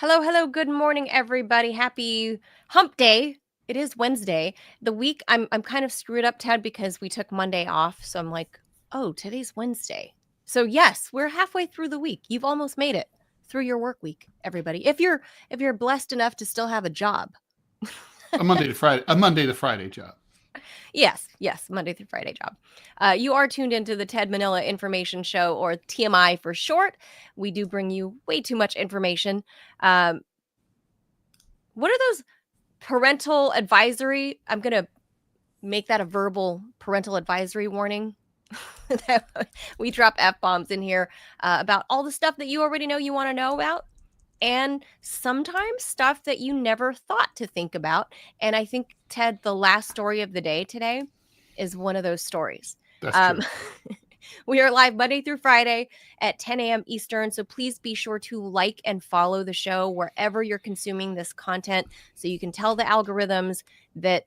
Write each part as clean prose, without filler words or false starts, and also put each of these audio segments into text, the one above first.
Hello, hello. Good morning, everybody. Happy Hump Day. It is Wednesday. The week I'm kind of screwed up, Ted, because we took Monday off. So I'm like, oh, today's Wednesday. So yes, we're halfway through the week. You've almost made it through your work week, everybody. If you're blessed enough to still have a job. A Monday to Friday job. Yes, Monday through Friday job. You are tuned into the Ted Manila Information Show, or TMI for short. We do bring you way too much information. What are those parental advisory? I'm going to make that a verbal parental advisory warning. We drop F-bombs in here about all the stuff that you already know you want to know about, and sometimes stuff that you never thought to think about. And I think, Ted, the last story of the day today is one of those stories. That's true. We are live Monday through Friday at 10 a.m. Eastern. So please be sure to like and follow the show wherever you're consuming this content so you can tell the algorithms that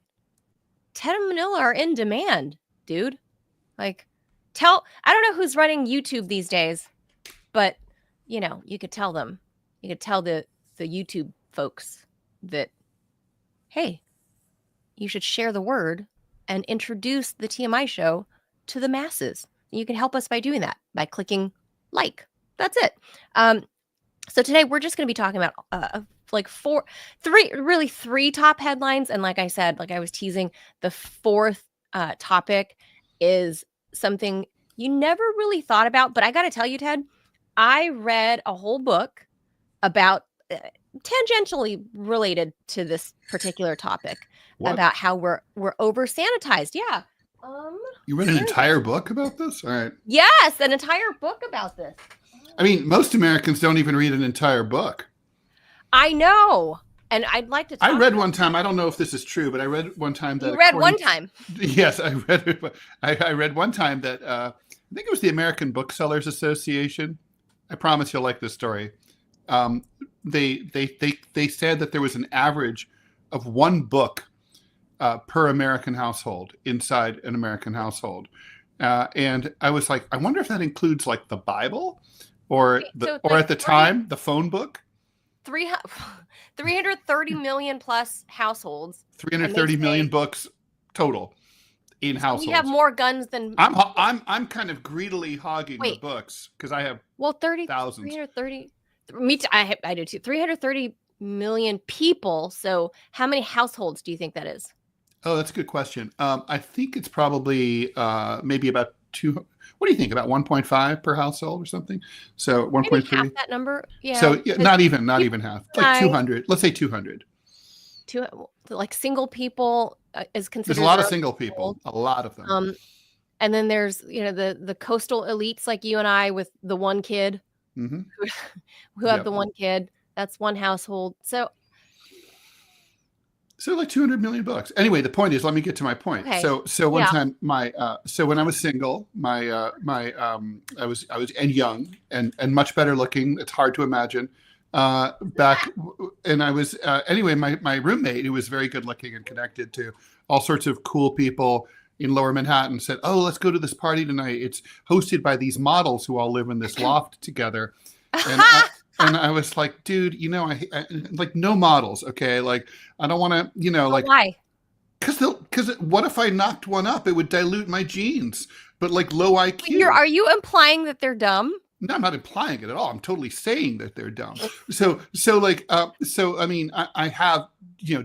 Ted and Manila are in demand, dude. I don't know who's running YouTube these days, but, you could tell them. You could tell the YouTube folks that, hey, you should share the word and introduce the TMI show to the masses. You can help us by doing that, by clicking like. That's it. So today we're just going to be talking about three top headlines. And like I said, like I was teasing, the fourth topic is something you never really thought about. But I got to tell you, Ted, I read a whole book about tangentially related to this particular topic. What? About how we're over sanitized. Yeah. You read an entire book about this? All right. Yes, an entire book about this. I mean, most Americans don't even read an entire book. I know. And I'd like to talk I read one time, I don't know if this is true, but I read one time that... You read one time? Yes, I read one time that, I think it was the American Booksellers Association. I promise you'll like this story. They said that there was an average of one book per American household inside an American household. And I was like, I wonder if that includes like the Bible or at the time, the phone book. 330 million plus households. 330 million books total in households. We have more guns than... I'm kind of greedily hogging the books because I have thousands. 330... Me too, I do too. 330 million people. So how many households do you think that is? Oh, that's a good question. I think it's probably maybe about 2. What do you think? About 1.5 per household or something? So 1.3. Half that number. Yeah. So not even half. Like 200. Let's say 200. Like single people is considered. There's a lot of single people. A lot of them. And then there's the coastal elites like you and I with the one kid. Mm-hmm. Who have the one kid. That's one household. So like 200 million books. Anyway, the point is, let me get to my point. Okay. So one time, when I was single, I was young and much better looking. It's hard to imagine. And I was anyway. My roommate, who was very good looking and connected to all sorts of cool people in Lower Manhattan, said, "Oh, let's go to this party tonight. It's hosted by these models who all live in this loft together." And I was like, dude, I like no models. Okay. Like, I don't want to, like, why? Because what if I knocked one up? It would dilute my genes, but like low IQ. Are you implying that they're dumb? No, I'm not implying it at all. I'm totally saying that they're dumb. So I mean, I have,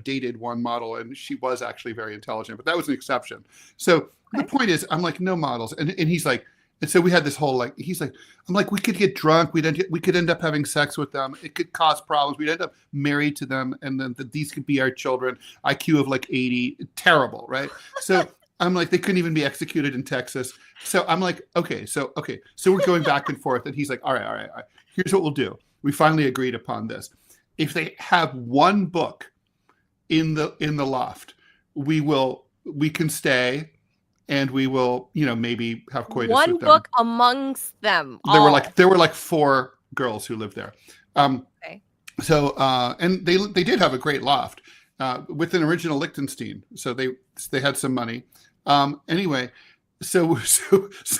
dated one model and she was actually very intelligent, but that was an exception. So the point is, I'm like, no models. And he's like, and so we had this whole he's like, I'm like, we could get drunk. We could end up having sex with them. It could cause problems. We'd end up married to them. And then these could be our children. IQ of like 80. Terrible, right? So I'm like, they couldn't even be executed in Texas. So I'm like, okay. So we're going back and forth. And he's like, all right. Here's what we'll do. We finally agreed upon this. If they have one book in the loft, we can stay. And we will, maybe have coitus one with them. Book amongst them. There were like 4 girls who lived there. Okay. So and they did have a great loft with an original Liechtenstein. So they had some money. Anyway, so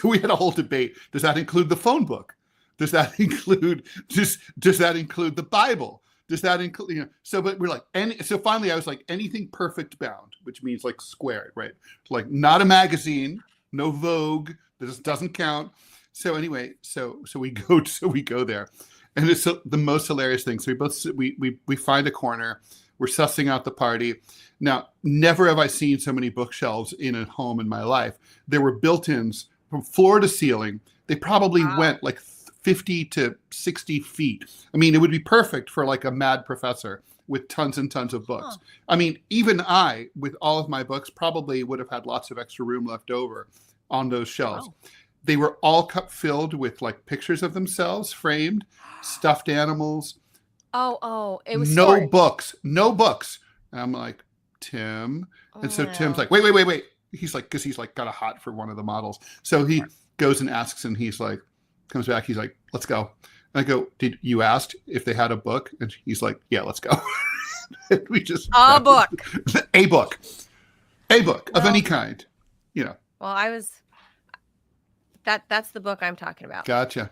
we had a whole debate. Does that include the phone book? Does that include the Bible? Does that include, so, but we're like, so finally I was like, anything perfect bound, which means like squared, right? Like not a magazine, no Vogue, this doesn't count. So anyway, so we go there, and it's the most hilarious thing. So we find a corner, we're sussing out the party. Now, never have I seen so many bookshelves in a home in my life. There were built-ins from floor to ceiling. They probably went like 50 to 60 feet. I mean, it would be perfect for like a mad professor with tons and tons of books. I mean, even I, with all of my books, probably would have had lots of extra room left over on those shelves. They were all filled with like pictures of themselves, framed, stuffed animals. It was no storage. books. And I'm like, Tim. And so Tim's like, wait. He's like, because he's like got a hot for one of the models. So he goes and asks, and he's like, comes back, he's like, let's go. And I go, did you ask if they had a book? And he's like, yeah, let's go. We just a book of any kind, Well, that's the book I'm talking about. Gotcha.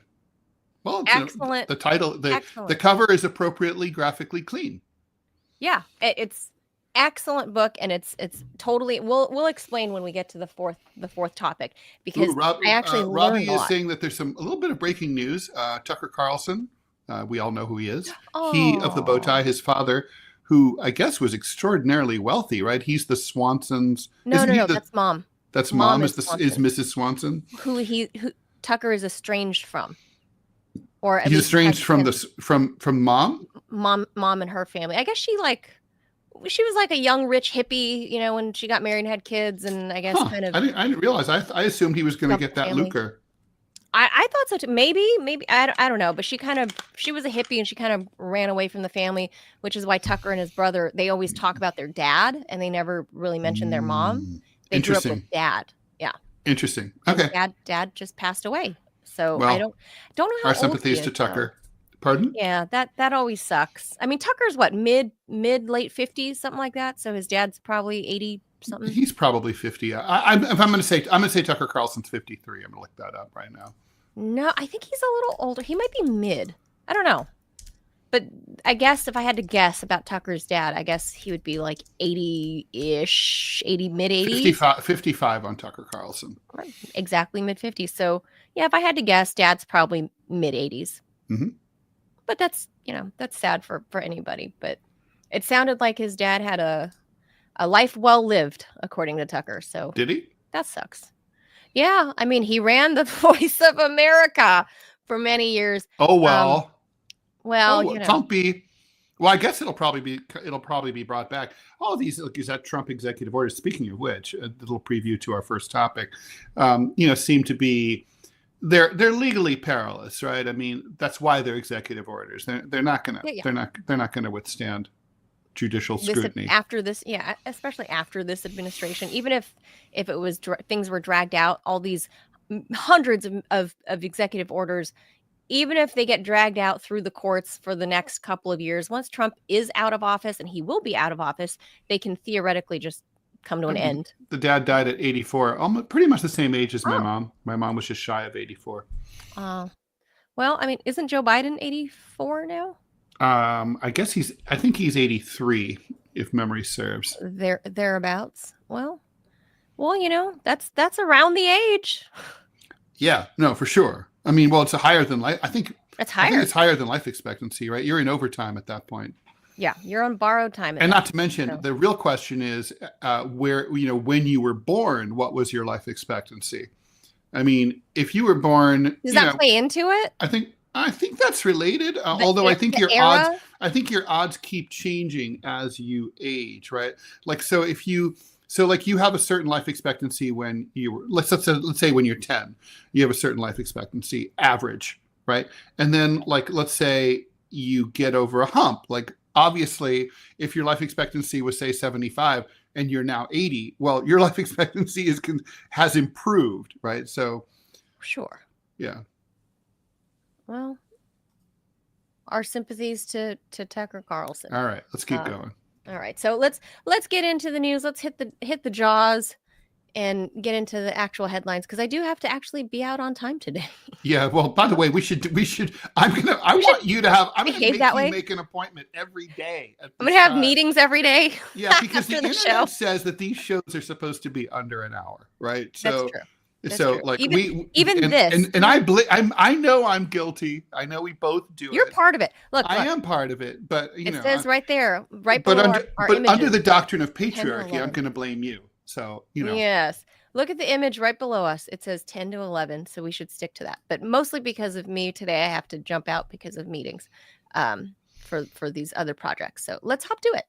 Well, excellent. The title, the cover is appropriately graphically clean. Yeah, it's excellent book, and it's totally. We'll explain when we get to the fourth topic, because I actually Robbie is saying that there's a little bit of breaking news. Tucker Carlson, we all know who he is. He of the bow tie, his father, who I guess was extraordinarily wealthy, right? He's the Swansons. No, that's mom. That's mom is Mrs. Swanson, who Tucker is estranged from, or he's estranged from mom. Mom and her family. I guess she was like a young rich hippie, when she got married and had kids, and I guess kind of. I didn't realize. I assumed he was going to get that lucre. I thought so too. Maybe I don't know, but she was a hippie, and she kind of ran away from the family, which is why Tucker and his brother, they always talk about their dad, and they never really mention their mom. They grew up with dad. Yeah. Interesting. Okay. Dad just passed away. So I don't know how our sympathies to Tucker. Pardon? Yeah, that always sucks. I mean, Tucker's what, mid late 50s, something like that. So his dad's probably 80 something. He's probably 50. I'm going to say Tucker Carlson's 53. I'm going to look that up right now. No, I think he's a little older. He might be mid. I don't know. But I guess if I had to guess about Tucker's dad, I guess he would be like 80-ish, mid 80s. 55 on Tucker Carlson. Right. Exactly mid 50s. So yeah, if I had to guess, dad's probably mid 80s. Mm-hmm. But that's sad for anybody. But it sounded like his dad had a life well lived, according to Tucker. So did he? That sucks. Yeah, I mean, he ran the Voice of America for many years. Oh well. Trumpy. Well, I guess it'll probably be brought back. All of these, is that Trump executive orders. Speaking of which, a little preview to our first topic. Seem to be they're legally perilous, right? I mean, that's why they're executive orders. They're not gonna they're not gonna withstand judicial scrutiny after this. Yeah, especially after this administration. Even if it was things were dragged out, all these hundreds of executive orders. Even if they get dragged out through the courts for the next couple of years, once Trump is out of office, and he will be out of office, they can theoretically just come to an end. The dad died at 84, almost pretty much the same age as my mom. My mom was just shy of 84. Well, I mean, isn't Joe Biden 84 now? I think he's 83, if memory serves. Thereabouts. Well, that's around the age. Yeah, no, for sure. I mean, well, it's higher than life. I think it's higher. I think it's higher than life expectancy, right? You're in overtime at that point. Yeah, you're on borrowed time. And not to mention, the real question is where, when you were born, what was your life expectancy? I mean, if you were born, does that play into it? I think that's related. Although I think your odds keep changing as you age, right? Like, so if you. So like you have a certain life expectancy when you were, let's say when you're 10, you have a certain life expectancy average, right? And then like, let's say you get over a hump. Like obviously if your life expectancy was say 75 and you're now 80, well, your life expectancy has improved, right? So. Sure. Yeah. Well, our sympathies to Tucker Carlson. All right, let's keep going. All right, so let's get into the news. Let's hit the jaws. and get into the actual headlines, because I do have to actually be out on time today. Yeah. Well, by the way, we should. I'm want you to have. I'm going to behave make that you way. make an appointment every day at I'm this gonna have time. meetings every day. Yeah, because the after the show. internet says that these shows are supposed to be under an hour, right? That's So, true. That's so true. like Even this. and I know I'm guilty. I know we both do You're it. part of it. Look, I am part of it, but it says right there, right but below under our but images. under the doctrine of 10 to patriarchy, I'm 11. going to blame you. So, Yes. Look at the image right below us. It says 10 to 11, so we should stick to that. But mostly because of me today, I have to jump out because of meetings for these other projects. So let's hop to it.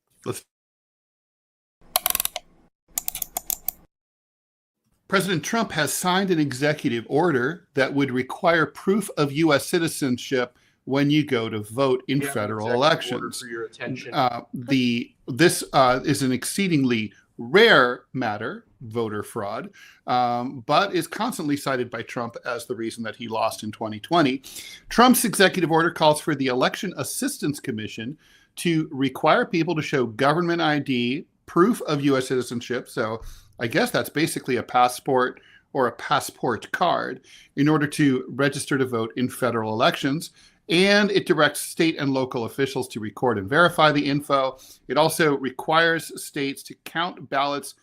President Trump has signed an executive order that would require proof of U.S. citizenship when you go to vote in federal elections. For your attention. This is an exceedingly rare matter, voter fraud, but is constantly cited by Trump as the reason that he lost in 2020. Trump's executive order calls for the Election Assistance Commission to require people to show government ID, proof of U.S. citizenship. So I guess that's basically a passport or a passport card in order to register to vote in federal elections. And it directs state and local officials to record and verify the info. It also requires states to count ballots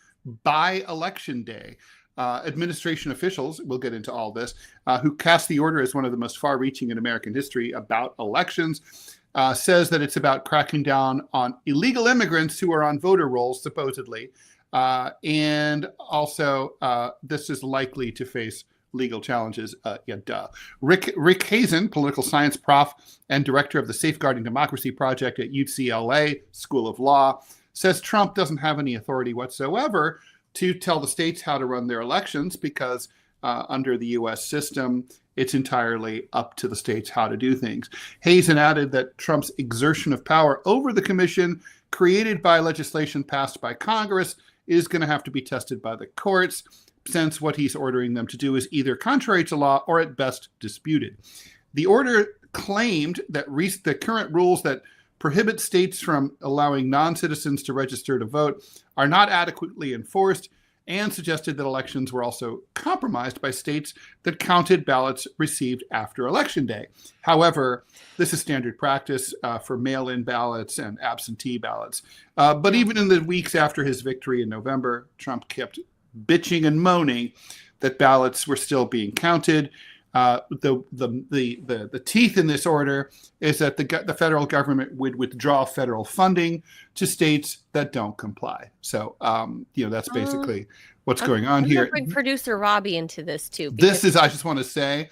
by election day. Administration officials, we'll get into all this, who cast the order as one of the most far-reaching in American history about elections, says that it's about cracking down on illegal immigrants who are on voter rolls, supposedly. And also, this is likely to face legal challenges. Rick Hazen, political science prof and director of the Safeguarding Democracy Project at UCLA School of Law, says Trump doesn't have any authority whatsoever to tell the states how to run their elections because under the U.S. system, it's entirely up to the states how to do things. Hazen added that Trump's exertion of power over the commission created by legislation passed by Congress is going to have to be tested by the courts, since what he's ordering them to do is either contrary to law or at best disputed. The order claimed that the current rules that prohibit states from allowing non-citizens to register to vote are not adequately enforced, and suggested that elections were also compromised by states that counted ballots received after Election Day. However, this is standard practice for mail-in ballots and absentee ballots. But even in the weeks after his victory in November, Trump kept bitching and moaning that ballots were still being counted. The teeth in this order is that the federal government would withdraw federal funding to states that don't comply. So, that's basically what's going on here. I'm going to bring producer Robbie into this too. I just want to say,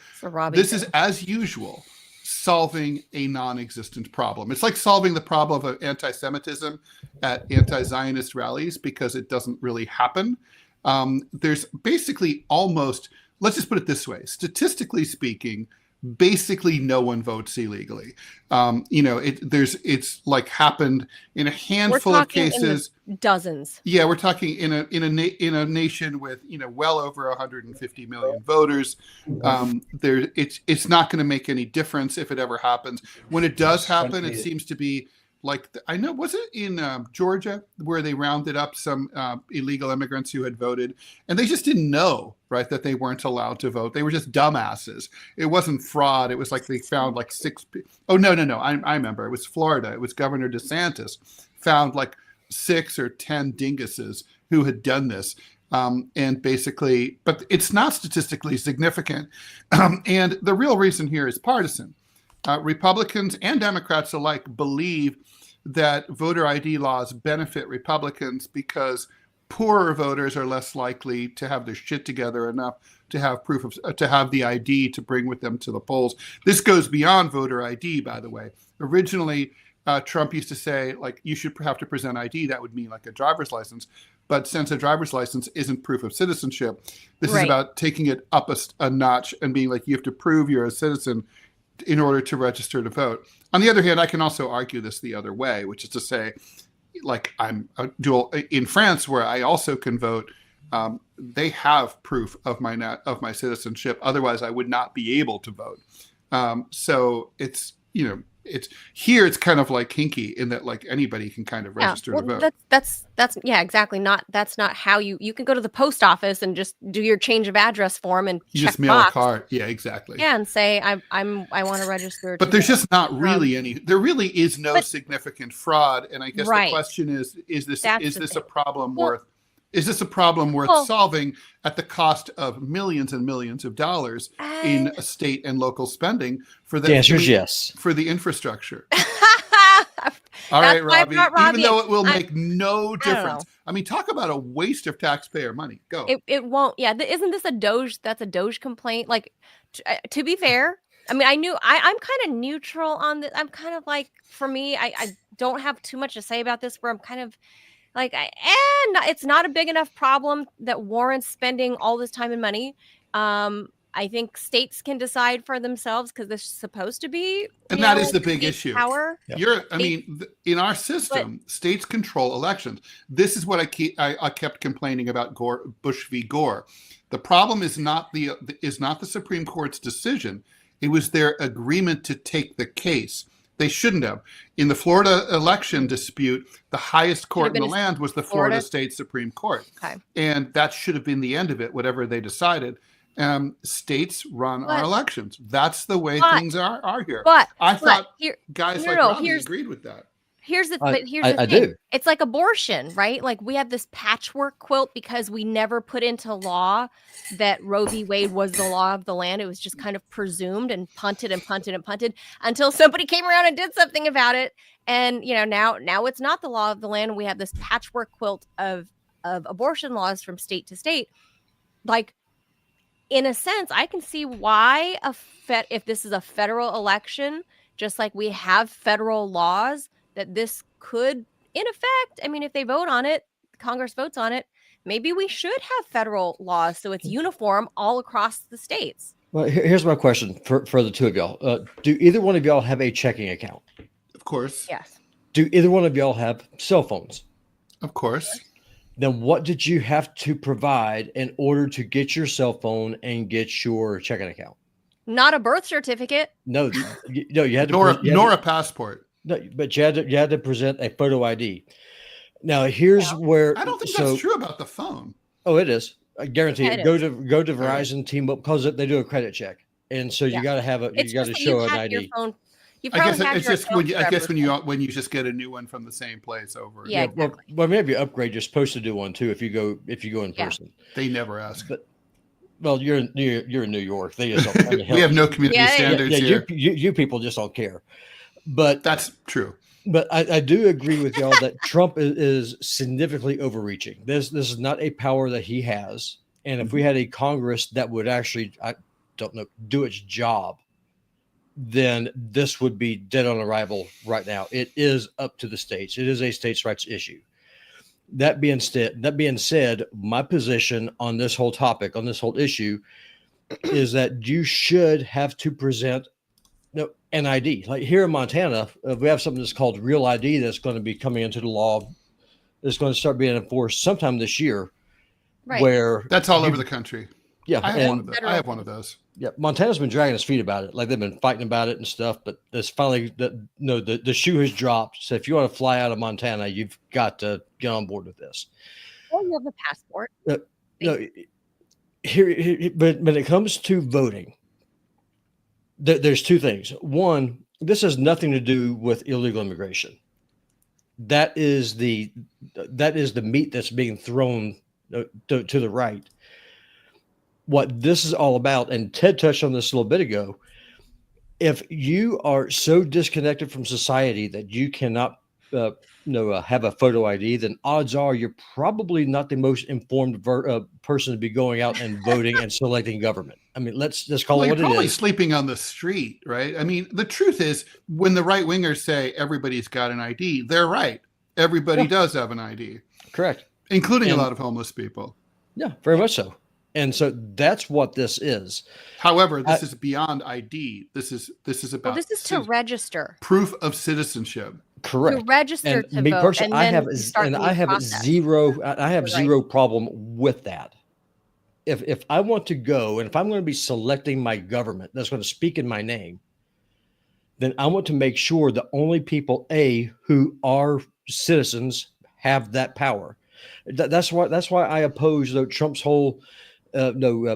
this is, as usual, solving a non-existent problem. It's like solving the problem of anti-Semitism at anti-Zionist rallies because it doesn't really happen. There's basically almost, let's just put it this way, statistically speaking, basically no one votes illegally. It's like happened in a handful of cases. Dozens. Yeah, we're talking in a nation with well over 150 million voters. It's not going to make any difference if it ever happens. When it does happen, it seems to be like, I know, was it in Georgia where they rounded up some illegal immigrants who had voted, and they just didn't know, right, that they weren't allowed to vote. They were just dumbasses. It wasn't fraud. It was like they found like Oh, no. I remember. It was Florida. It was Governor DeSantis found like 6 or 10 dinguses who had done this. And basically, but it's not statistically significant. And the real reason here is partisan. Republicans and Democrats alike believe that voter ID laws benefit Republicans because poorer voters are less likely to have their shit together enough to have proof of to have the ID to bring with them to the polls. This goes beyond voter ID, by the way. Originally, Trump used to say, like, you should have to present ID. That would mean like a driver's license. But since a driver's license isn't proof of citizenship, this is about taking it up a notch and being like, you have to prove you're a citizen in order to register to vote. On the other hand, I can also argue this the other way, which is to say, like, I'm a dual in France, where I also can vote. They have proof of my citizenship. Otherwise, I would not be able to vote. So it's it's here. It's kind of like kinky in that like anybody can kind of register to vote. That's yeah, exactly. That's not how you can go to the post office and just do your change of address form and You check just mail a box. card. Yeah, exactly. Yeah, and say I want to register. But there's just not really any. There really is no but- significant fraud, and I guess Right. the question is this That's is the this thing. a problem Well- worth? Is this a problem worth Well- solving at the cost of millions and millions of dollars in state and local spending for The answer is yes. for the infrastructure? That's All right, why I Robbie. brought Robbie Even though in. it will make no difference. know. I mean, talk about a waste of taxpayer money. Go. It won't. Yeah, isn't this a Doge? That's a Doge complaint. Like, to be fair, I mean, I'm kind of neutral on this. I'm kind of like, for me, I don't have too much to say about this. Where I'm kind of like, it's not a big enough problem that warrants spending all this time and money. I think states can decide for themselves because this is supposed to be, and that is the big issue. Power. Yeah. I mean, in our system, states control elections. This is what I kept complaining about Bush v. Gore. The problem is not the Supreme Court's decision. It was their agreement to take the case. They shouldn't have. In the Florida election dispute, the highest court in the land was the Florida State Supreme Court. Okay. And that should have been the end of it, whatever they decided. States run our elections. That's the way things are here. But I thought guys like Robbie agreed with that. Here's the thing. I do. It's like abortion, right? Like we have this patchwork quilt because we never put into law that Roe v. Wade was the law of the land. It was just kind of presumed and punted and punted and punted until somebody came around and did something about it. And now it's not the law of the land. We have this patchwork quilt of abortion laws from state to state. Like, in a sense, I can see why if this is a federal election, just like we have federal laws, that this could, in effect, I mean, if they vote on it, Congress votes on it, maybe we should have federal laws so it's uniform all across the states. Well, here's my question for the two of y'all. Do either one of y'all have a checking account? Of course. Yes. Do either one of y'all have cell phones? Of course. Then what did you have to provide in order to get your cell phone and get your checking account? Not a birth certificate. No, you had to nor a passport. No, but you had to present a photo ID. Now here's where I don't think that's true about the phone. Oh, it is. I guarantee it. Go to Verizon, T-Mobile, because they do a credit check, and so you got to have you got to show an ID. I guess it's just when you just get a new one from the same place over. Yeah, exactly. Well, maybe you upgrade. You're supposed to do one too if you go in person. They never ask. But well, you're in New York. They just don't we have no community standards here. You people just don't care. But that's true. But I do agree with y'all that Trump is significantly overreaching. This is not a power that he has. And if we had a Congress that would actually, I don't know, do its job, then this would be dead on arrival right now. It is up to the states. It is a states' rights issue. That being said, my position on this whole topic, on this whole issue, is that you should have to present an ID. Like here in Montana, we have something that's called Real ID that's going to be coming into the law. That's going to start being enforced sometime this year. Right. Where that's all over the country. Yeah, I have one of those. Yeah, Montana's been dragging its feet about it. Like they've been fighting about it and stuff. But there's finally the shoe has dropped. So if you want to fly out of Montana, you've got to get on board with this. Well, you have a passport. Here, but when it comes to voting, there's two things. One, this has nothing to do with illegal immigration. That is the meat that's being thrown to the right. What this is all about, and Ted touched on this a little bit ago, if you are so disconnected from society that you cannot have a photo ID, then odds are you're probably not the most informed person to be going out and voting and selecting government. I mean, let's just call it what it is. Probably sleeping on the street, right? I mean, the truth is, when the right wingers say everybody's got an ID, they're right. Everybody does have an ID. Correct. Including a lot of homeless people. Yeah, very much so. And so that's what this is. However, this is beyond ID. This is about. This is to register. Proof of citizenship. Correct. To register to me vote. Personally, I have zero problem with that. If I want to go and if I'm going to be selecting my government that's going to speak in my name, then I want to make sure the only people who are citizens have that power. That's why I oppose Trump's whole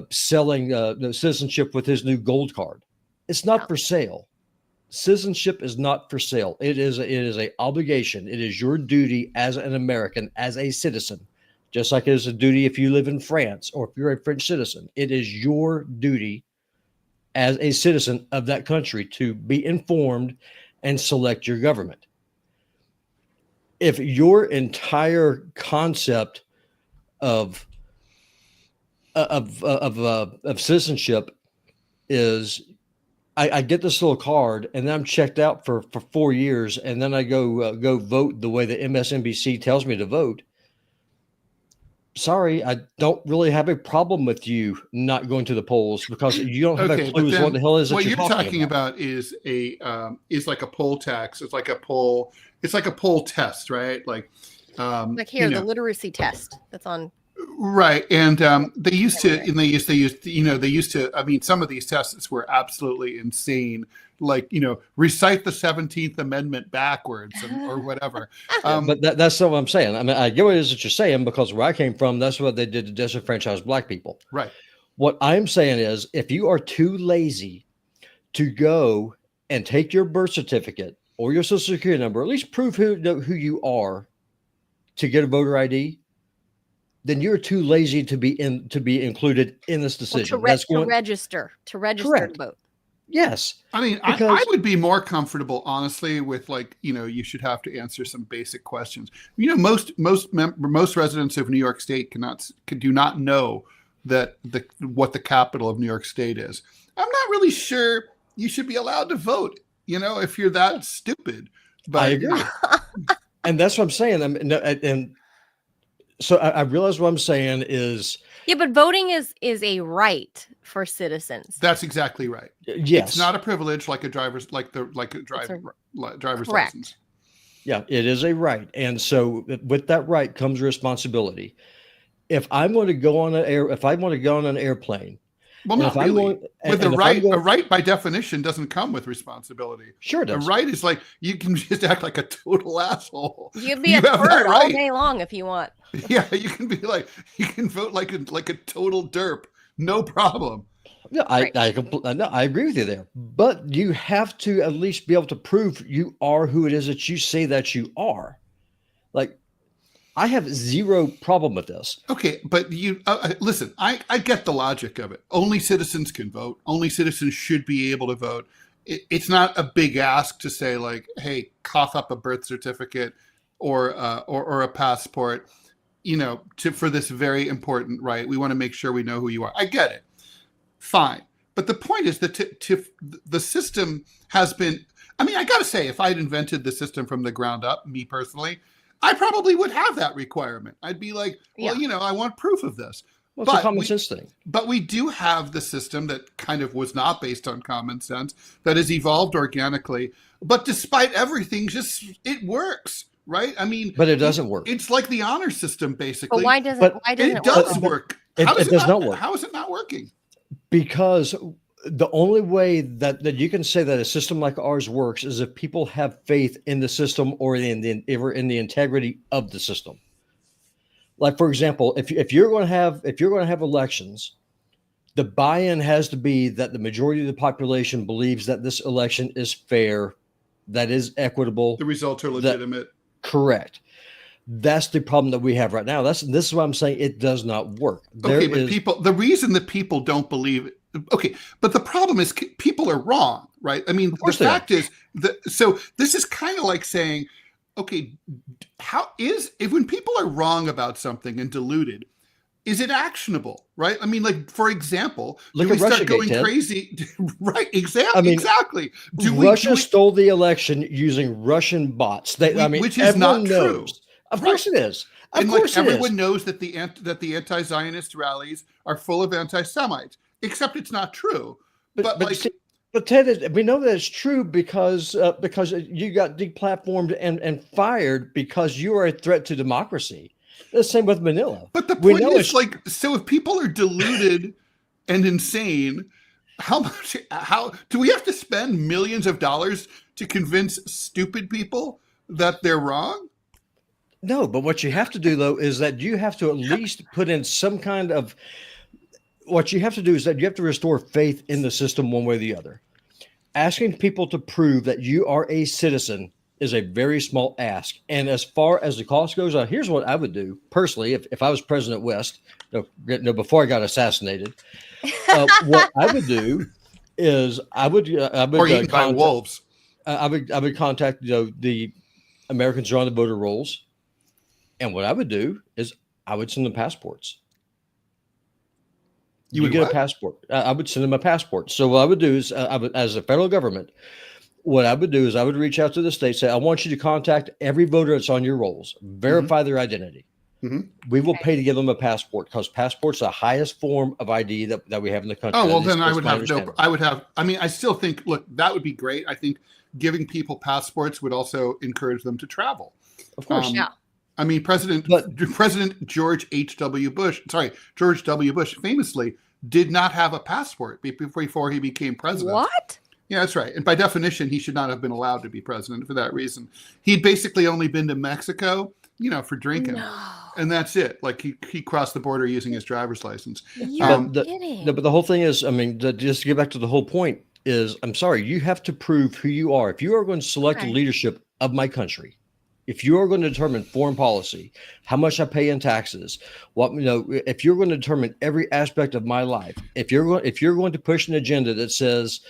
selling citizenship with his new gold card. It's not for sale. Citizenship is not for sale. It is a obligation. It is your duty as an American, as a citizen, just like it is a duty if you live in France or if you're a French citizen. It is your duty as a citizen of that country to be informed and select your government. If your entire concept of citizenship is, I get this little card and then I'm checked out for 4 years, and then I go vote the way the MSNBC tells me to vote. Sorry, I don't really have a problem with you not going to the polls because you don't have a clue what the hell is what you're talking about is like a poll tax. It's like a poll. It's like a poll test, right? Like here, the literacy test that's on. Right, and they used to. I mean, some of these tests were absolutely insane. Like, recite the 17th Amendment backwards or whatever. But that's not what I'm saying. I mean, I get what it is that you're saying, because where I came from, that's what they did to disenfranchise black people. Right. What I'm saying is, if you are too lazy to go and take your birth certificate or your social security number, at least prove who you are to get a voter ID, then you're too lazy to be included in this decision. To register to vote. Yes. I mean, I would be more comfortable, honestly, with you should have to answer some basic questions. Most residents of New York State do not know that what the capital of New York State is. I'm not really sure you should be allowed to vote, if you're that stupid. But I agree. And that's what I'm saying. And so I realize what I'm saying is. Yeah, but voting is a right for citizens. That's exactly right. Yes, it's not a privilege like a driver's license. Yeah, it is a right, and so with that right comes responsibility. If I'm going to go on an airplane. Well, not really. A right by definition doesn't come with responsibility. Sure does. A right is like, you can just act like a total asshole. You can be a turd all day long if you want. Yeah, you can vote like a total derp, no problem. Yeah, I agree with you there. But you have to at least be able to prove you are who it is that you say that you are. Like, I have zero problem with this. Okay, but listen, I get the logic of it. Only citizens can vote. Only citizens should be able to vote. It's not a big ask to say, like, hey, cough up a birth certificate or a passport, for this very important right. We want to make sure we know who you are. I get it. Fine. But the point is that the system has been, I mean, I got to say, if I'd invented the system from the ground up, me personally, I probably would have that requirement. I'd be like, well, I want proof of this. Well, it's a common sense thing. But we do have the system that kind of was not based on common sense, that has evolved organically. But despite everything, it works, right? I mean, but it doesn't work. It's like the honor system, basically. But why doesn't it does work? It does not work. How is it not working? Because the only way that you can say that a system like ours works is if people have faith in the system or in the integrity of the system. Like, for example, if you're going to have elections, the buy-in has to be that the majority of the population believes that this election is fair, that is equitable. The results are legitimate. Correct. That's the problem that we have right now. This is why I'm saying it does not work. The reason that people don't believe it. Okay, but the problem is people are wrong, right? I mean, the fact is that, so this is kind of like saying, okay, when people are wrong about something and deluded, is it actionable, right? I mean, like, for example, do we start going crazy? Right, exactly. Russia stole the election using Russian bots. Which is not true. Of course it is. Everyone knows that the anti-Zionist rallies are full of anti-Semites, except it's not true. But Ted, we know that it's true because you got deplatformed and fired because you are a threat to democracy. The same with Manila. But the point is, so if people are deluded and insane, How do we have to spend millions of dollars to convince stupid people that they're wrong? No, but what you have to do though is that you have to at least put in some kind of. What you have to do is that you have to restore faith in the system one way or the other. Asking people to prove that you are a citizen is a very small ask. And as far as the cost goes, here's what I would do personally if I was President West, before I got assassinated. What I would do is I would Or eaten by wolves. I would contact the Americans who are on the voter rolls, and what I would do is I would send them passports. You would get a passport. I would send them a passport. So what I would do is, as a federal government, what I would do is I would reach out to the state, say, I want you to contact every voter that's on your rolls, verify their identity. We will pay to give them a passport because passport's the highest form of ID that we have in the country. Oh, well, then I still think, look, that would be great. I think giving people passports would also encourage them to travel. Of course. I mean, President George W. Bush famously did not have a passport before he became president. What? Yeah, that's right. And by definition, he should not have been allowed to be president for that reason. He'd basically only been to Mexico, for drinking. No. And that's it. Like he crossed the border using his driver's license. You're kidding. But the whole thing is, just to get back to the whole point is, I'm sorry, you have to prove who you are. If you are going to select the leadership of my country, if you are going to determine foreign policy, how much I pay in taxes, if you're going to determine every aspect of my life, if you're going to push an agenda that says,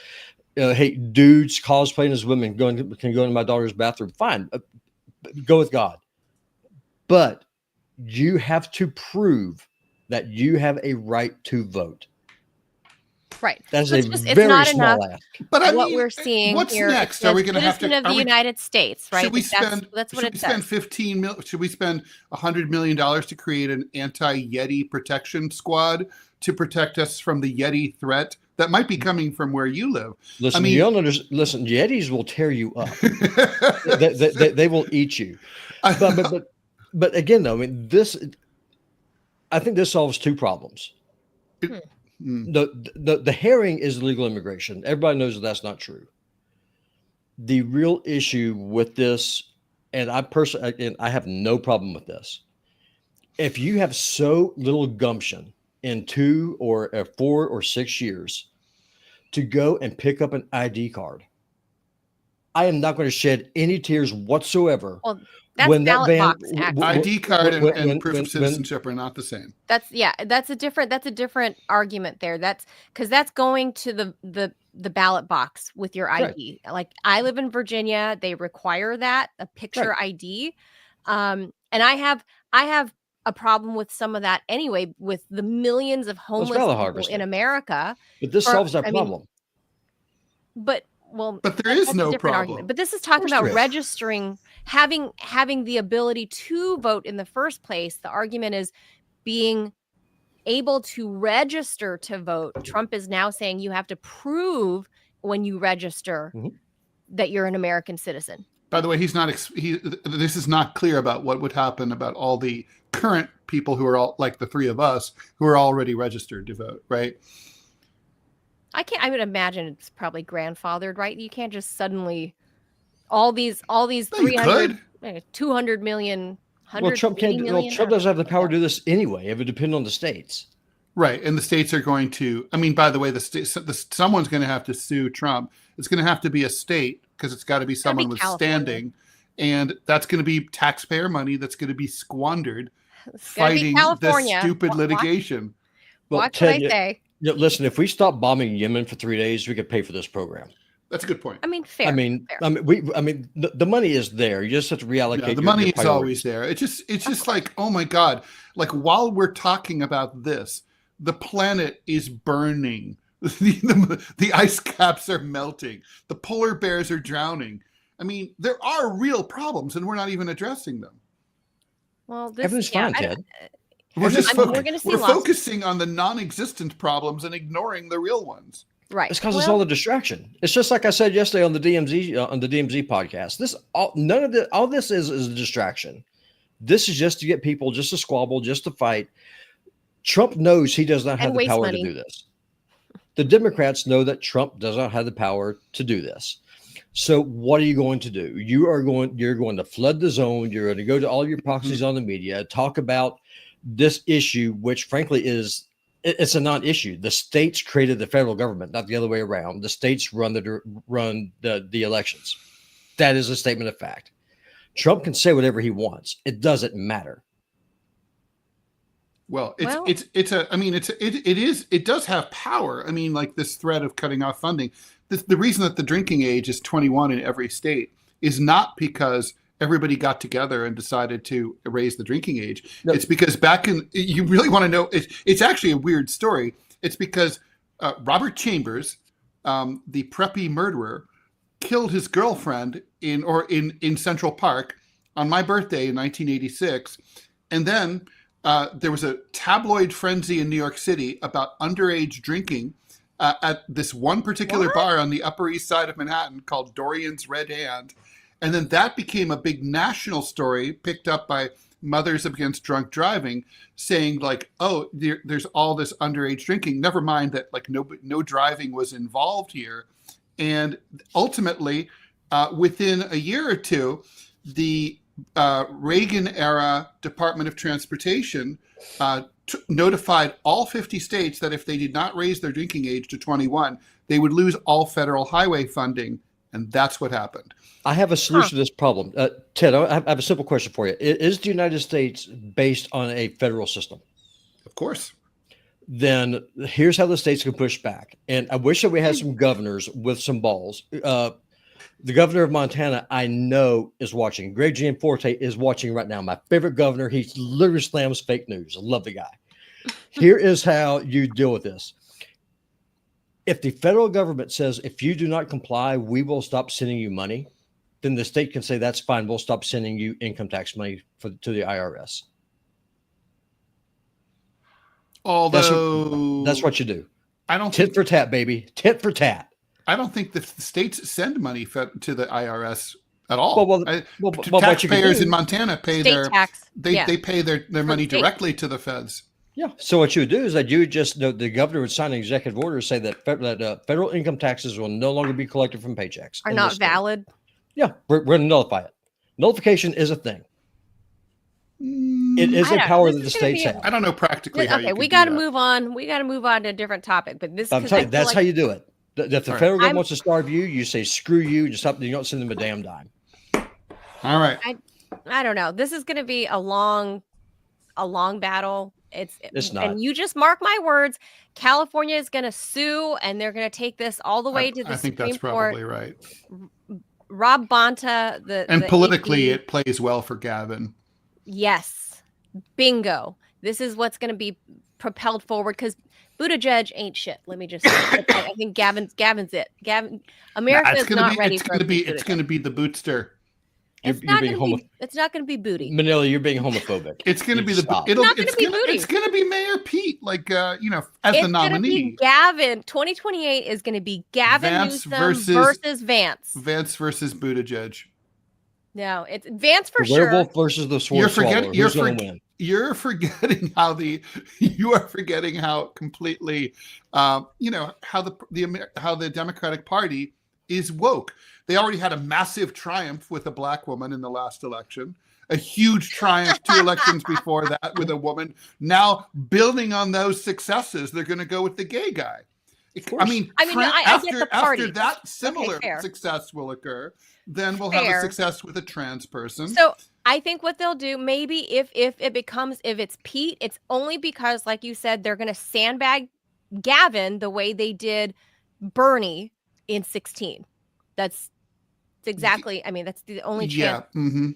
hey, dudes cosplaying as women can go into my daughter's bathroom, fine, go with God. But you have to prove that you have a right to vote. Right. That's so very small ask. But we're seeing what's here, next? Are we going to have to? Of the United States, right? Should we spend? That's what it says. Should we spend $100 million to create an anti-Yeti protection squad to protect us from the Yeti threat that might be coming from where you live? Listen, listen. Yetis will tear you up. they will eat you. But again, though, I think this solves two problems. The herring is illegal immigration. Everybody knows that that's not true. The real issue with this, and I have no problem with this. If you have so little gumption in 2 or 4 or 6 years to go and pick up an ID card, I am not going to shed any tears whatsoever. Well, that's when ballot that box. ID card and proof of citizenship are not the same. That's a different argument there. That's because that's going to the ballot box with your ID. Right. Like I live in Virginia, they require that a picture ID, and I have a problem with some of that anyway with the millions of homeless people in America. But this solves that problem. But there is no problem. Argument. But this is talking about registering, having the ability to vote in the first place. The argument is being able to register to vote. Trump is now saying you have to prove when you register that you're an American citizen. By the way, this is not clear about what would happen about all the current people who are all like the three of us who are already registered to vote, right? I would imagine it's probably grandfathered, right? You can't just suddenly all these 300, 200 million, 180 million. Trump doesn't have the power to do this anyway. It would depend on the states. Right. And the states are going to, by the way, someone's going to have to sue Trump. It's going to have to be a state because it's got to be someone with standing. And that's going to be taxpayer money that's going to be squandered fighting this stupid litigation. Watch what I say. Listen, if we stop bombing Yemen for 3 days, we could pay for this program. That's a good point. Fair. The money is there. You just have to reallocate. Yeah, the money is always there. It's just like, oh my God! Like while we're talking about this, the planet is burning. The ice caps are melting. The polar bears are drowning. There are real problems, and we're not even addressing them. Well, everything's fine, Ted. We're focusing on the non-existent problems and ignoring the real ones. Right. It's because it's all a distraction. It's just like I said yesterday on the DMZ podcast. All this is a distraction. This is just to get people just to squabble, just to fight. Trump knows he does not have the power to do this. The Democrats know that Trump does not have the power to do this. So what are you going to do? You're going to flood the zone. You're going to go to all your proxies on the media, talk about this issue, which frankly it's a non-issue. The states created the federal government, not the other way around. The states run the elections. That is a statement of fact. Trump can say whatever he wants. It doesn't matter. Well, it does have power. I mean, like this threat of cutting off funding. The reason that the drinking age is 21 in every state is not because everybody got together and decided to raise the drinking age. No. It's because you really want to know, it's actually a weird story. It's because Robert Chambers, the preppy murderer, killed his girlfriend in Central Park on my birthday in 1986. And then there was a tabloid frenzy in New York City about underage drinking at this one particular bar on the Upper East Side of Manhattan called Dorian's Red Hand. And then that became a big national story picked up by Mothers Against Drunk Driving, saying like, oh, there's all this underage drinking. Never mind that like no driving was involved here. And ultimately, within a year or two, the Reagan-era Department of Transportation notified all 50 states that if they did not raise their drinking age to 21, they would lose all federal highway funding. And that's what happened. I have a solution to this problem. Ted, I have a simple question for you. Is the United States based on a federal system? Of course. Then here's how the states can push back. And I wish that we had some governors with some balls. The governor of Montana, I know, is watching. Greg Gianforte is watching right now. My favorite governor. He literally slams fake news. I love the guy. Here is how you deal with this. If the federal government says, if you do not comply, we will stop sending you money, then the state can say, that's fine. We'll stop sending you income tax money to the IRS. Although that's what you do. I don't tit for tat, baby. Tit for tat. I don't think the states send money to the IRS at all. Well, taxpayers in Montana pay state tax. They pay their money directly to the feds. Yeah. So what you would do is that you just the governor would sign an executive order to say that federal income taxes will no longer be collected from paychecks. Are not valid. Yeah, we're going to nullify it. Nullification is a thing. It is a power that the states have. I don't know practically how you can we got to move on. We got to move on to a different topic. But this, I'm telling you, that's how you do it. If the federal government wants to starve you, you say screw you. You don't send them a damn dime. All right. I don't know. This is going to be a long battle. It's not. And you just mark my words. California is going to sue, and they're going to take this all the way to the Supreme Court. I think that's probably right. Rob Bonta, and politically, it plays well for Gavin. Yes, bingo. This is what's going to be propelled forward because Buttigieg ain't shit. Let me just say, I think Gavin's it. America is not ready for Buttigieg. It's going to be the bootster. It's not going to be booty. Manila, you're being homophobic. It's going to be it's going to be Mayor Pete, like as the nominee. Gavin. 2028 is going to be Gavin Newsom versus Vance. Vance versus Buttigieg. No, it's Vance for sure. Werewolf versus the sword swallower. Who's going to win? You're forgetting how completely how the Democratic Party is woke. They already had a massive triumph with a black woman in the last election, a huge triumph 2 elections before that with a woman. Now, building on those successes, they're going to go with the gay guy. After that similar success will occur, then we'll have a success with a trans person. So I think what they'll do, maybe if it's Pete, it's only because, like you said, they're going to sandbag Gavin the way they did Bernie in 2016. That's exactly. I mean, that's the only chance. Yeah. Mm-hmm.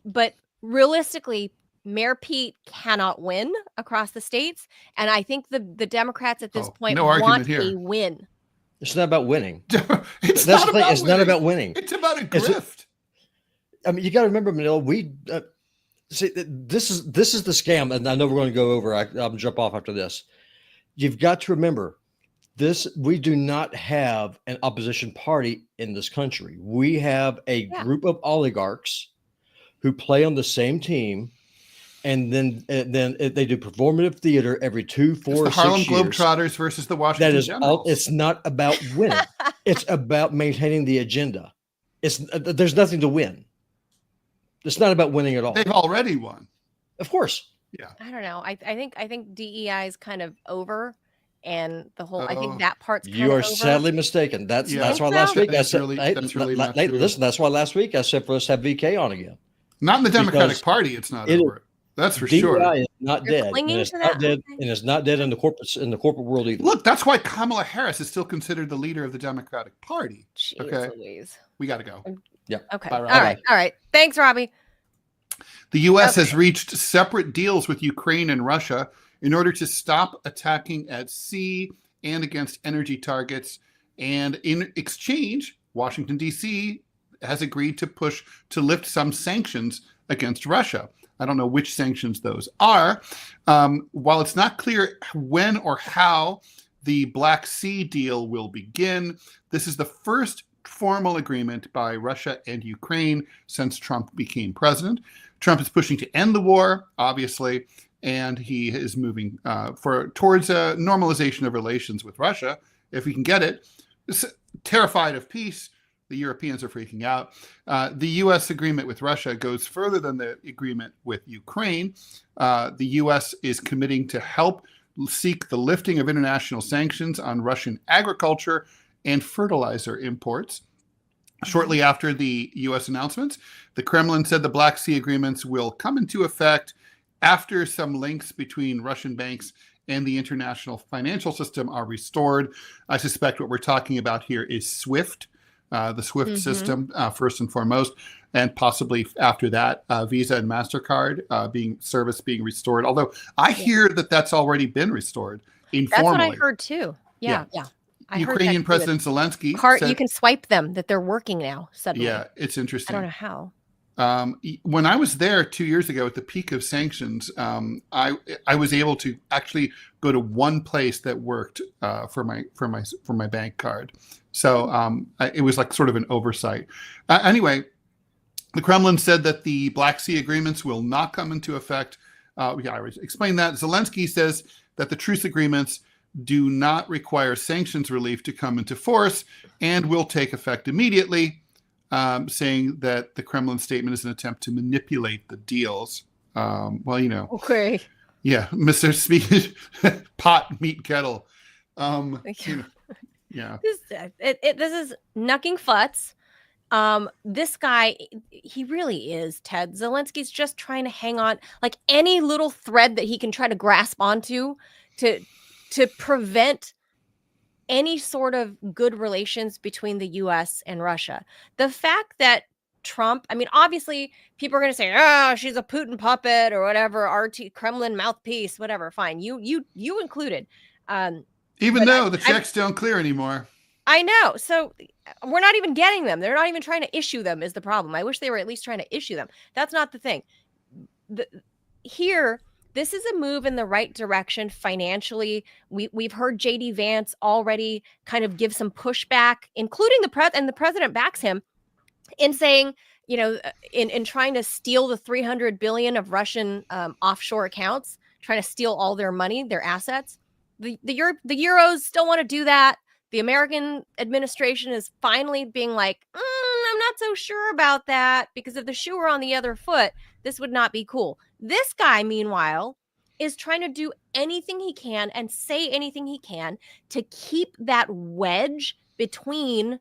But realistically, Mayor Pete cannot win across the states, and I think the Democrats at this point want a win. It's not about winning. It's not about winning. It's about a grift. You got to remember, Manila. We see this is the scam, and I know we're going to go over. I'll jump off after this. You've got to remember this. We do not have an opposition party in this country. We have a group of oligarchs who play on the same team. and then they do performative theater every 2, 4, It's the 6 Harlem years. Globetrotters versus the Washington That is all. Generals. It's not about winning. It's about maintaining the agenda. There's nothing to win. It's not about winning at all. They've already won. Of course. Yeah. I don't know. I think DEI is kind of over, and the whole. I Oh. think that part's kind You of are over. sadly mistaken. That's Yeah. why Think last so? week I That's said, really- hey, that's really not true. listen, that's why last week I said for us to have VK on again. Not in the Democratic Because Party. It's not it- over. That's for DEI sure. is not You're dead. clinging And it's to not that? dead, Okay. and it's not dead in the corporate world either. Look, that's why Kamala Harris is still considered the leader of the Democratic Party. Jeez Okay. Louise. We got to go. Okay. Bye, All Robbie. right. Thanks, Robbie. The U.S. has Okay. reached separate deals with Ukraine and Russia in order to stop attacking at sea and against energy targets. And in exchange, Washington, D.C. has agreed to push to lift some sanctions against Russia. I don't know which sanctions those are. While it's not clear when or how the Black Sea deal will begin, this is the first formal agreement by Russia and Ukraine since Trump became president. Trump is pushing to end the war, obviously, and he is moving towards a normalization of relations with Russia, if we can get it. Terrified of peace, the Europeans are freaking out. The U.S. agreement with Russia goes further than the agreement with Ukraine. The U.S. is committing to help seek the lifting of international sanctions on Russian agriculture and fertilizer imports. Shortly after the U.S. announcements, the Kremlin said the Black Sea agreements will come into effect after some links between Russian banks and the international financial system are restored. I suspect what we're talking about here is SWIFT, the SWIFT system, first and foremost, and possibly after that, Visa and MasterCard being restored. Although I hear that that's already been restored informally. That's what I heard too. Yeah. I heard Ukrainian that President Zelensky said, you can swipe them, that they're working now suddenly. Yeah, it's interesting. I don't know how. When I was there 2 years ago at the peak of sanctions, I was able to actually go to one place that worked for my bank card. So it was like sort of an oversight. Anyway, the Kremlin said that the Black Sea agreements will not come into effect. I already explained that. Zelensky says that the truce agreements do not require sanctions relief to come into force and will take effect immediately. Saying that the Kremlin statement is an attempt to manipulate the deals. Okay. Yeah, Mr. Speaker, pot, meat, kettle. Yeah. This is knucking futz. This guy, he really is, Ted. Zelensky's just trying to hang on, like any little thread that he can try to grasp onto to prevent any sort of good relations between the U.S. and Russia. The fact that Trump, I mean, obviously people are going to say, she's a Putin puppet or whatever, Kremlin mouthpiece, whatever. Fine. You included. Even though the checks don't clear anymore. I know. So we're not even getting them. They're not even trying to issue them is the problem. I wish they were at least trying to issue them. That's not the thing. This is a move in the right direction financially. We've heard J.D. Vance already kind of give some pushback, including the president backs him in saying, in trying to steal the $300 billion of Russian offshore accounts, trying to steal all their money, their assets. The Euros still want to do that. The American administration is finally being like, I'm not so sure about that, because if the shoe were on the other foot, this would not be cool. This guy, meanwhile, is trying to do anything he can and say anything he can to keep that wedge between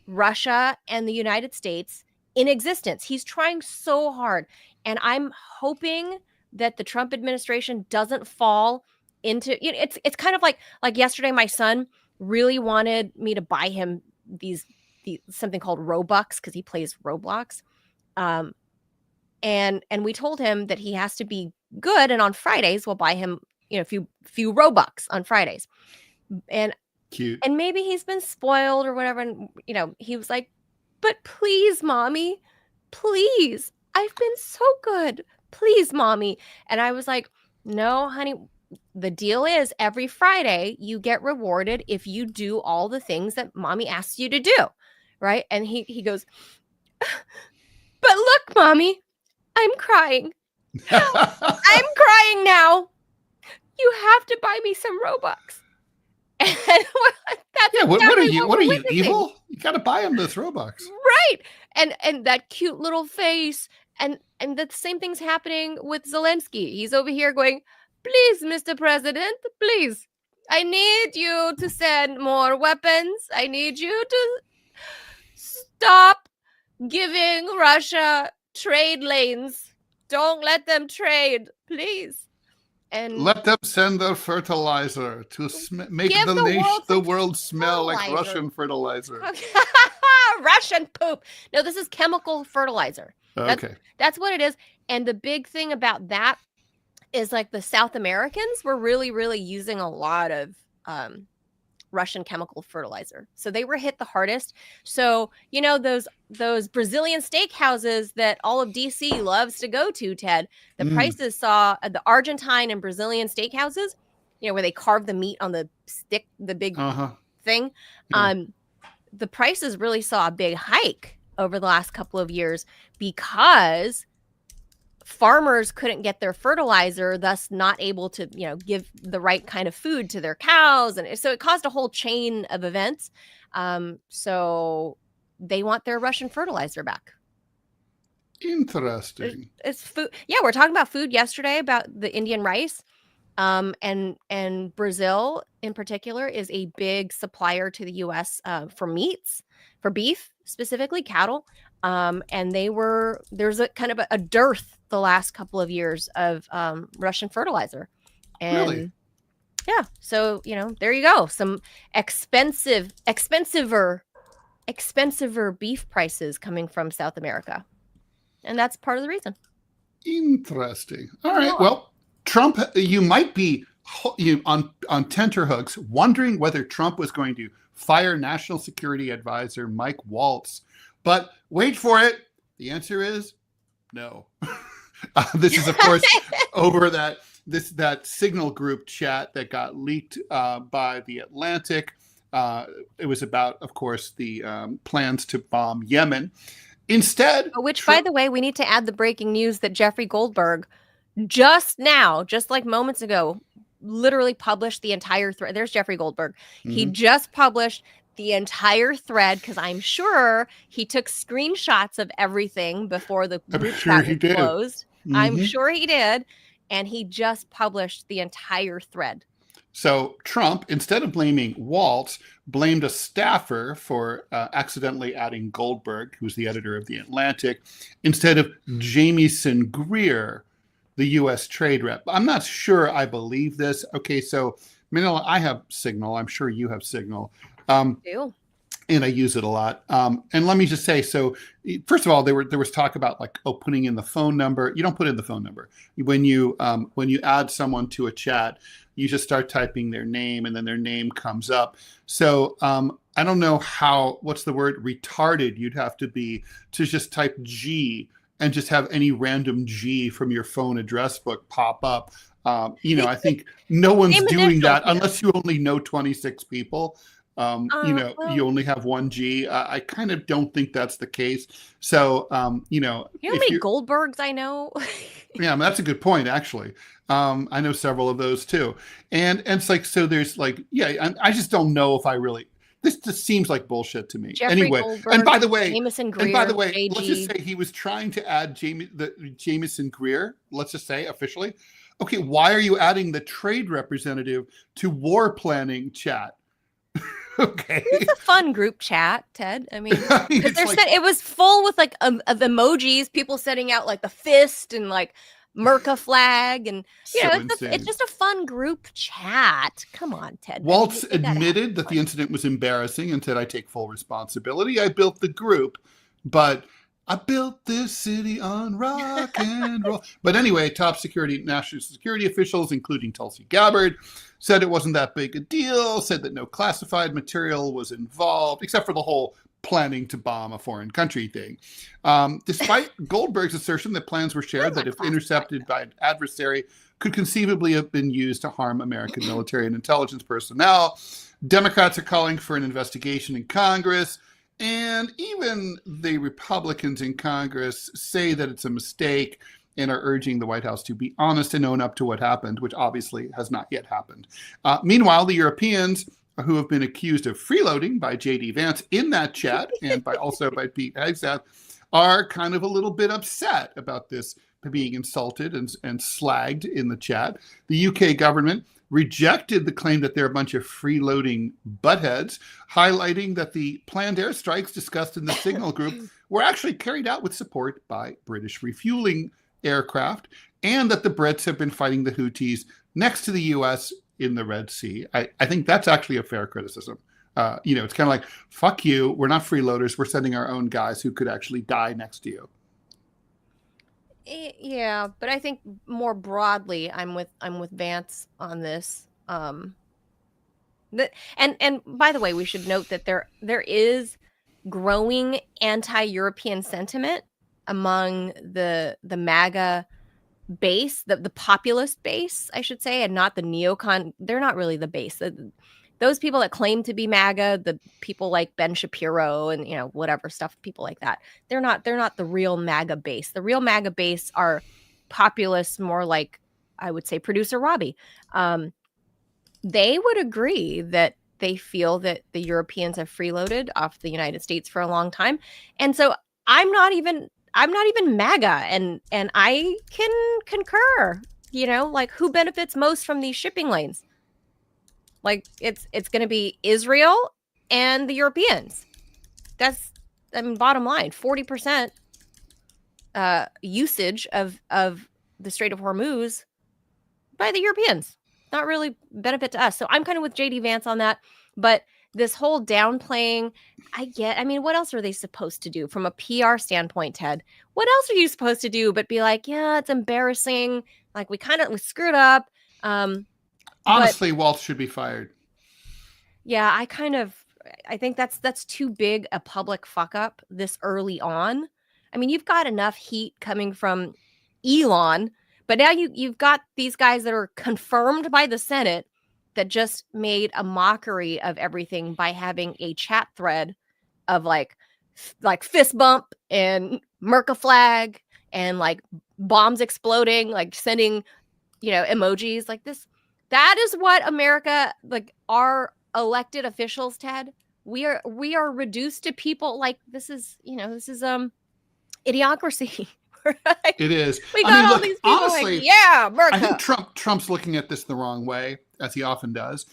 Russia and the United States in existence. He's trying so hard. And I'm hoping that the Trump administration doesn't fall into, it's kind of like yesterday, my son really wanted me to buy him these something called Robux because he plays Roblox. And we told him that he has to be good, and on Fridays we'll buy him, a few Robux on Fridays. And cute. And maybe he's been spoiled or whatever. And he was like, "But please, mommy, please, I've been so good. Please, mommy." And I was like, "No, honey. The deal is every Friday you get rewarded if you do all the things that mommy asks you to do." Right. And he goes, "But look, mommy, I'm crying. I'm crying now. You have to buy me some Robux. And that's Yeah, what are exactly you? what What we're are you, witnessing. evil? You got to buy him those Robux. Right. And that cute little face. And the same thing's happening with Zelensky. He's over here going, please, Mr. President, please. I need you to send more weapons. I need you to stop giving Russia trade lanes. Don't let them trade, please. And Let them send their fertilizer to make give the world smell like fertilizer. Russian fertilizer. Russian poop. No, this is chemical fertilizer. Okay. That's what it is. And the big thing about that is like the South Americans were really, really using a lot of Russian chemical fertilizer. So they were hit the hardest. So, you know, those Brazilian steakhouses that all of DC loves to go to, Ted, the prices saw the Argentine and Brazilian steakhouses, you know, where they carve the meat on the stick, the big thing. Yeah. The prices really saw a big hike over the last couple of years because farmers couldn't get their fertilizer, thus not able to, you know, give the right kind of food to their cows. And so it caused a whole chain of events. So they want their Russian fertilizer back. Interesting. It's food. Yeah, we're talking about food yesterday, about the Indian rice. And Brazil in particular is a big supplier to the US for meats, for beef, specifically cattle. And there's a kind of a dearth the last couple of years of Russian fertilizer. And Really? yeah, so, you know, there you go. Some expensiver beef prices coming from South America. And that's part of the reason. Interesting. All right. Well, Trump, you might be on tenterhooks wondering whether Trump was going to fire National Security Advisor Mike Waltz. But wait for it. The answer is no. This is, of course, over that Signal group chat that got leaked by The Atlantic. It was about, of course, the plans to bomb Yemen. Instead, which, by the way, we need to add the breaking news that Jeffrey Goldberg just now, just like moments ago, literally published the entire thread. There's Jeffrey Goldberg. He just published the entire thread because I'm sure he took screenshots of everything before the group chat was closed. I'm sure he did. And he just published the entire thread. So Trump, instead of blaming Waltz, blamed a staffer for accidentally adding Goldberg, who's the editor of The Atlantic, instead of Jamieson Greer, the U.S. trade rep. I'm not sure I believe this. Okay, so Manila, I have Signal. I'm sure you have Signal. And I use it a lot. And let me just say, so first of all, there was talk about like, putting in the phone number. You don't put in the phone number. When you add someone to a chat, you just start typing their name and then their name comes up. So I don't know what's the word, retarded you'd have to be to just type G and just have any random G from your phone address book pop up. I think no one's doing that unless you only know 26 people. You only have one G. I kind of don't think that's the case. So, you know how many Goldbergs I know? Yeah, that's a good point, actually. I know several of those too. And it's like, so there's like, yeah, I just don't know if I really, this just seems like bullshit to me. Jeffrey anyway, Goldberg, and by the way, JG. let's just say he was trying to add Jamieson Greer, let's just say officially. Okay, why are you adding the trade representative to war planning chat? Okay, it's a fun group chat, Ted. I mean it was full with like of emojis, people setting out like the fist and like Merca flag, and it's just a fun group chat. Come on, Ted. Waltz admitted that the incident was embarrassing and said, "I take full responsibility. I built the group, but I built this city on rock and roll." But anyway, top national security officials, including Tulsi Gabbard, said it wasn't that big a deal, said that no classified material was involved, except for the whole planning to bomb a foreign country thing. Despite Goldberg's assertion that plans were shared that if intercepted by an adversary could conceivably have been used to harm American military and intelligence personnel, Democrats are calling for an investigation in Congress. And even the Republicans in Congress say that it's a mistake and are urging the White House to be honest and own up to what happened, which obviously has not yet happened. Meanwhile, the Europeans, who have been accused of freeloading by J.D. Vance in that chat and also by Pete Hegseth, are kind of a little bit upset about this being insulted and slagged in the chat. The UK government rejected the claim that they're a bunch of freeloading buttheads, highlighting that the planned airstrikes discussed in the Signal Group were actually carried out with support by British refueling aircraft, and that the Brits have been fighting the Houthis next to the US in the Red Sea. I think that's actually a fair criticism. It's kind of like, fuck you, we're not freeloaders, we're sending our own guys who could actually die next to you. Yeah, but I think more broadly, I'm with Vance on this. And by the way, we should note that there is growing anti-European sentiment among the MAGA base, the populist base, I should say, and not the neocon. They're not really the base. Those people that claim to be MAGA, the people like Ben Shapiro and whatever stuff, people like that, they're not the real MAGA base. The real MAGA base are populists, more like, I would say, producer Robbie. They would agree that they feel that the Europeans have freeloaded off the United States for a long time, and so I'm not even MAGA, and I can concur. Like, who benefits most from these shipping lanes? Like, it's going to be Israel and the Europeans. That's, bottom line, 40% usage of the Strait of Hormuz by the Europeans. Not really benefit to us. So I'm kind of with JD Vance on that. But this whole downplaying, what else are they supposed to do from a PR standpoint, Ted? What else are you supposed to do but be like, yeah, it's embarrassing. Like, we screwed up. Honestly, Waltz should be fired. Yeah, I think that's too big a public fuck up this early on. You've got enough heat coming from Elon, but now you've got these guys that are confirmed by the Senate that just made a mockery of everything by having a chat thread of like fist bump and Merca flag and like bombs exploding, like sending, emojis like this. That is what America, like our elected officials, Ted. We are reduced to people like this is idiocracy. Right? It is. We got all these people honestly, like, yeah, America. I think Trump's looking at this the wrong way, as he often does.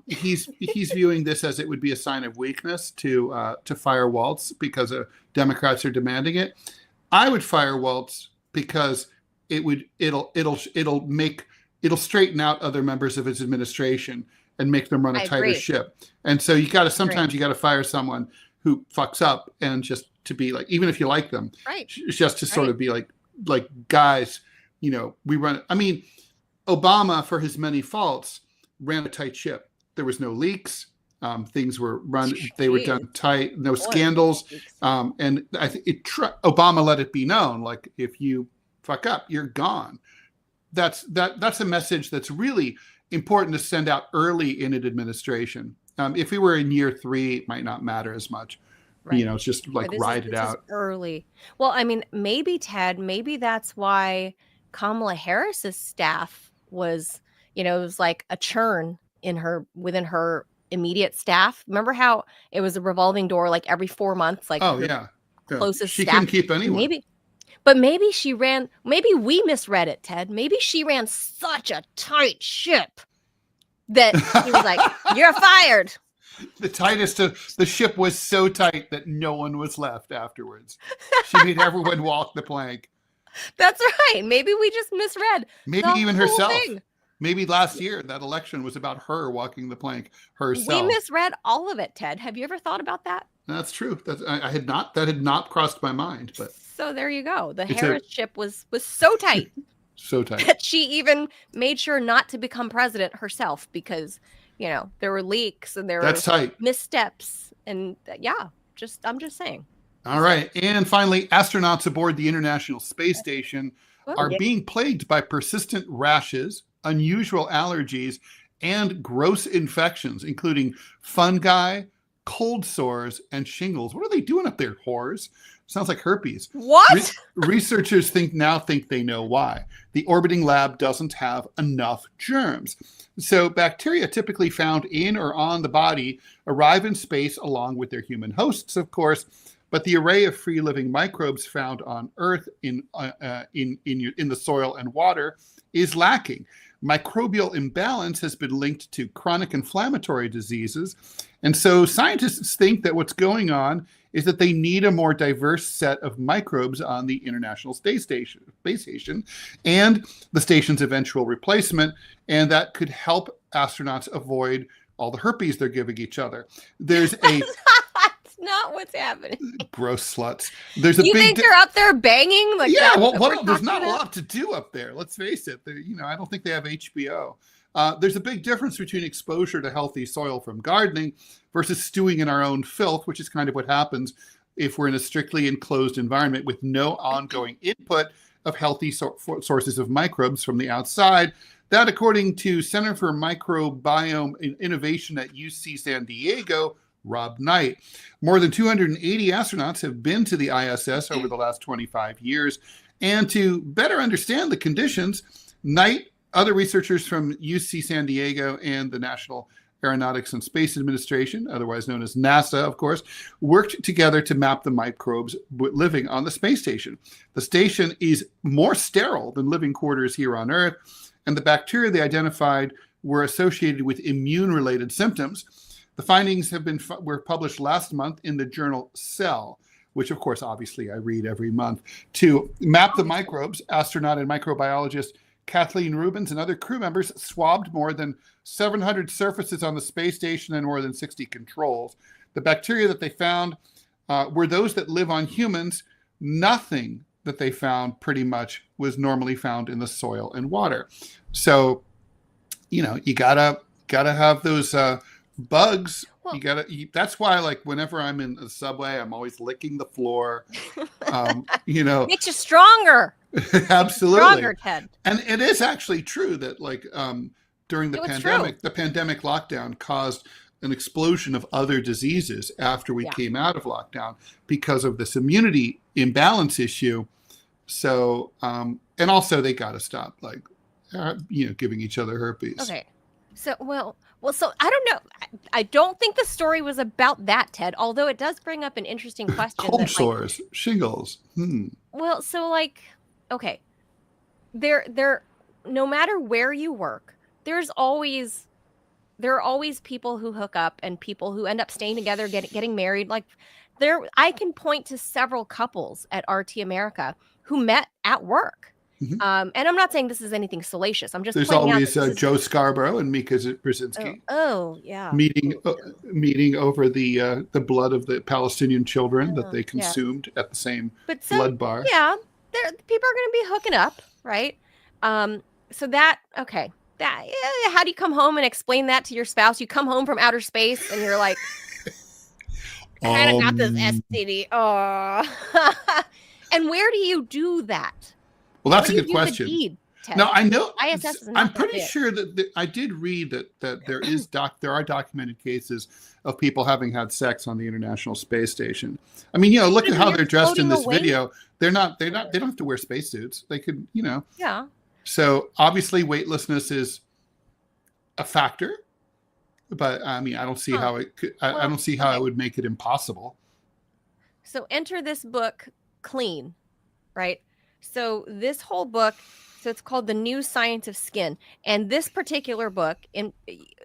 He's viewing this as it would be a sign of weakness to fire Waltz because Democrats are demanding it. I would fire Waltz because it'll straighten out other members of his administration and make them run a tighter ship. And so sometimes you got to fire someone who fucks up, and just to be like, even if you like them, right? Just to sort of be like guys, we run. Obama, for his many faults, ran a tight ship. There was no leaks. Things were run. They were done tight. No scandals. And I think Obama let it be known, like, if you fuck up, you're gone. That's a message that's really important to send out early in an administration. If we were in year 3, it might not matter as much. Right. It's just like ride it out early. Well, maybe Ted, maybe that's why Kamala Harris's staff was, it was like a churn within her immediate staff. Remember how it was a revolving door, like every 4 months, like closest she staff. Couldn't keep anyone. Maybe we misread it, Ted. Maybe she ran such a tight ship that he was like, you're fired. The ship was so tight that no one was left afterwards. She made everyone walk the plank. That's right. Maybe we just misread. Maybe even herself. Thing. Maybe last year that election was about her walking the plank herself. We misread all of it, Ted. Have you ever thought about that? That's true. That had not crossed my mind. But so there you go. The Harris ship was so tight. So tight. That she even made sure not to become president herself because, there were leaks and there were missteps. And I'm just saying. All right. And finally, astronauts aboard the International Space Station are being plagued by persistent rashes, unusual allergies, and gross infections, including fungi, cold sores, and shingles. What are they doing up there, whores? Sounds like herpes. What? Researchers now think they know why. The orbiting lab doesn't have enough germs. So bacteria typically found in or on the body arrive in space along with their human hosts, of course, but the array of free-living microbes found on Earth in the soil and water is lacking. Microbial imbalance has been linked to chronic inflammatory diseases. And so scientists think that what's going on is that they need a more diverse set of microbes on the International Space Station and the station's eventual replacement. And that could help astronauts avoid all the herpes they're giving each other. There's a... That's not what's happening. Gross sluts. There's a you big... think they're up there banging? Like yeah, that, well, there's not a lot to do up there. Let's face it. I don't think they have HBO. There's a big difference between exposure to healthy soil from gardening versus stewing in our own filth, which is kind of what happens if we're in a strictly enclosed environment with no ongoing input of healthy sources of microbes from the outside. That, according to Center for Microbiome Innovation at UC San Diego, Rob Knight. More than 280 astronauts have been to the ISS over the last 25 years. And to better understand the conditions, Knight, other researchers from UC San Diego, and the National Aeronautics and Space Administration, otherwise known as NASA, of course, worked together to map the microbes living on the space station. The station is more sterile than living quarters here on Earth, and the bacteria they identified were associated with immune-related symptoms. The findings were published last month in the journal Cell, which, of course, obviously I read every month. To map the microbes, astronaut and microbiologist Kathleen Rubens and other crew members swabbed more than 700 surfaces on the space station and more than 60 controls. The bacteria that they found were those that live on humans. Nothing that they found pretty much was normally found in the soil and water. So, you gotta have those bugs. Well, that's why, like, whenever I'm in the subway, I'm always licking the floor. makes you stronger. Absolutely. Stronger, Ted. And it is actually true that, like, during the pandemic, the pandemic lockdown caused an explosion of other diseases after we came out of lockdown because of this immunity imbalance issue. So, and also they got to stop, like, giving each other herpes. Okay. So, so I don't know. I don't think the story was about that, Ted, although it does bring up an interesting question. Cold sores, shingles. Well, so, like, okay, there, no matter where you work, there are always people who hook up and people who end up staying together, getting married. Like, I can point to several couples at RT America who met at work. And I'm not saying this is anything salacious. I'm just there's always Joe Scarborough and Mika Brzezinski. Oh yeah, meeting over the blood of the Palestinian children that they consumed at the same blood bar. Yeah, people are going to be hooking up, right? So that how do you come home and explain that to your spouse? You come home from outer space and you're like, kind of got this STD. Oh, and where do you do that? Well, that's a good question. No, I know. ISS is not I'm pretty sure that I did read that there are documented cases of people having had sex on the International Space Station. I mean, look at how they're dressed in this video. They don't have to wear spacesuits. They could, Yeah. So obviously weightlessness is a factor, but I mean, I don't see how it could, I don't see how it would make it impossible. So enter this book, Clean, right? So this whole book, so it's called The New Science of Skin. And this particular book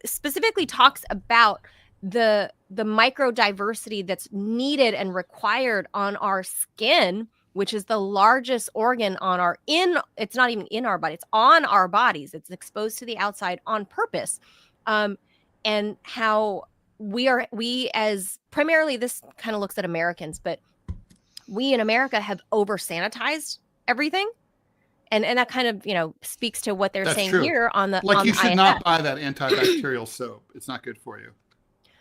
specifically talks about the microdiversity that's needed and required on our skin, which is the largest organ on it's not even in our body, it's on our bodies. It's exposed to the outside on purpose. And how we as primarily, this kind of looks at Americans, but we in America have over sanitized everything. And that kind of, speaks to what they're saying true. Here on the, like, you should not buy that antibacterial soap. It's not good for you.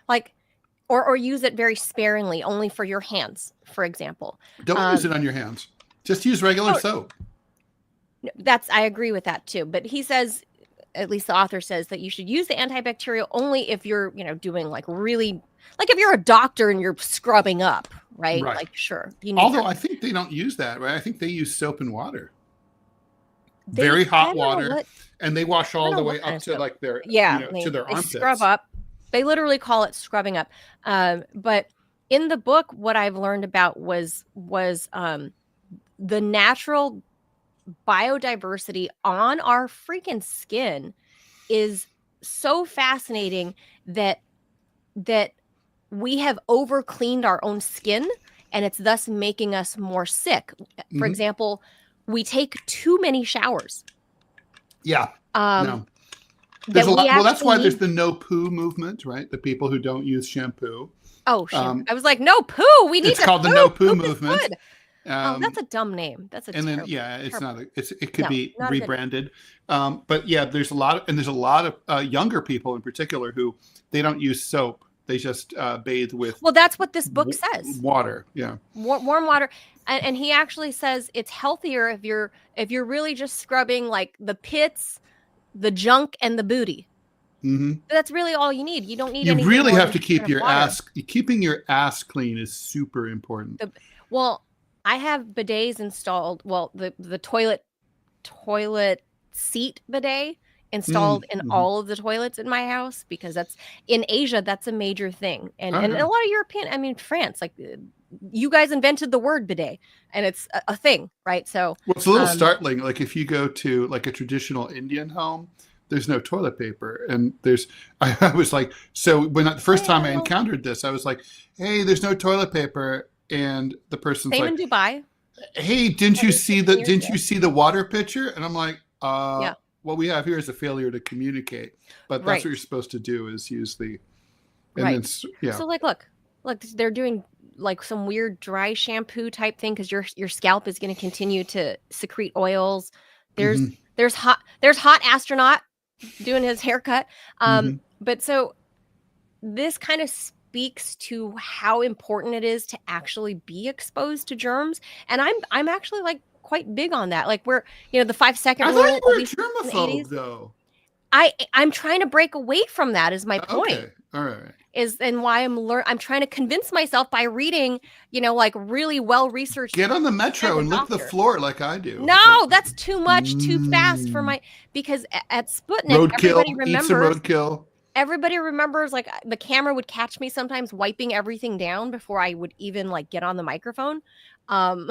Like, or use it very sparingly, only for your hands, for example. Don't use it on your hands. Just use regular soap. I agree with that too. But he says, at least the author says that you should use the antibacterial only if you're, doing like really, like if you're a doctor and you're scrubbing up, right? Right. Like, sure, you need Although that. I think they don't use that, right? I think they use soap and water. They- Very I hot don't know water, what- and they wash I all don't the know way what kind up of to soap. like their, Yeah, to their they armpits. scrub up. They literally call it scrubbing up. But in the book, what I've learned about was the natural biodiversity on our freaking skin is so fascinating that we have over cleaned our own skin, and it's thus making us more sick. For Mhm. example, we take too many showers. Yeah. No. That There's a lot. Well, that's actually why need- there's the no poo movement, right? The people who don't use shampoo. Oh, I was like, no poo. We need It's to called the poo. no poo Poop is movement. good. That's a dumb name. That's a And then terrible, it's terrible. not. It could No, be not a good- rebranded. But yeah, there's a lot of younger people in particular who they don't use soap. They just bathe with. Well, that's what this book says. Water. Yeah. Warm water, and he actually says it's healthier if you're really just scrubbing like the pits, the junk, and the booty. Mm-hmm. That's really all you need. You don't need. You anything really more have than to keep kind of your water. ass. Keeping your ass clean is super important. Well, I have bidets installed. Well, the toilet seat bidet installed in all of the toilets in my house, because that's in Asia. That's a major thing, and a lot of European. I mean, France, like you guys invented the word bidet, and it's a thing, right? So, well, it's a little startling. Like if you go to like a traditional Indian home, there's no toilet paper, and I was like, so when the first time I encountered this, I was like, hey, there's no toilet paper, and the person's same like, in Dubai. Hey, didn't you see the water pitcher? And I'm like, Yeah. What we have here is a failure to communicate, but that's what you're supposed to do is use the, and right. then, yeah. So like, look, they're doing like some weird dry shampoo type thing, because your scalp is going to continue to secrete oils. There's hot astronaut doing his haircut. But so this kind of speaks to how important it is to actually be exposed to germs, and I'm actually like quite big on that. Like we're the 5-second I rule. thought you were a germaphobe, though. I'm trying to break away from that. Is my point. Okay, all right. And why I'm trying to convince myself by reading, like really well researched. Get on the metro and lick the floor like I do. No, that's too much, too fast for my. Because at Sputnik, everybody remembers. Eat some roadkill. Everybody remembers, like the camera would catch me sometimes wiping everything down before I would even like get on the microphone. Or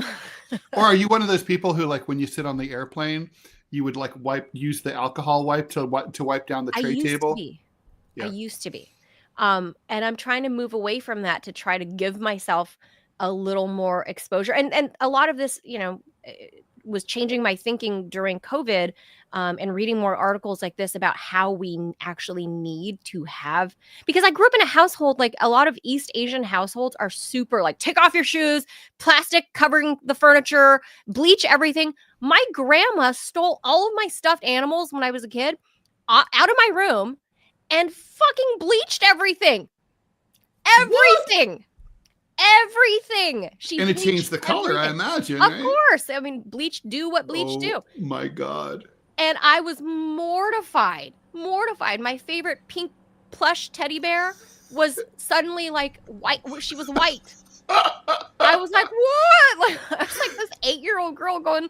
are you one of those people who, like, when you sit on the airplane, you would like use the alcohol wipe to wipe down the tray table? I used to be. And I'm trying to move away from that to try to give myself a little more exposure. And a lot of this, was changing my thinking during COVID, and reading more articles like this about how we actually need to have, because I grew up in a household, like a lot of East Asian households are super like, take off your shoes, plastic covering the furniture, bleach everything. My grandma stole all of my stuffed animals when I was a kid out of my room and fucking bleached everything. Everything. And it changed the color, I imagine. Of course. I mean, bleach do what bleach do. My God. And I was mortified. My favorite pink plush teddy bear was suddenly like white. She was white. I was like, what? Like, I was like this 8-year-old girl going,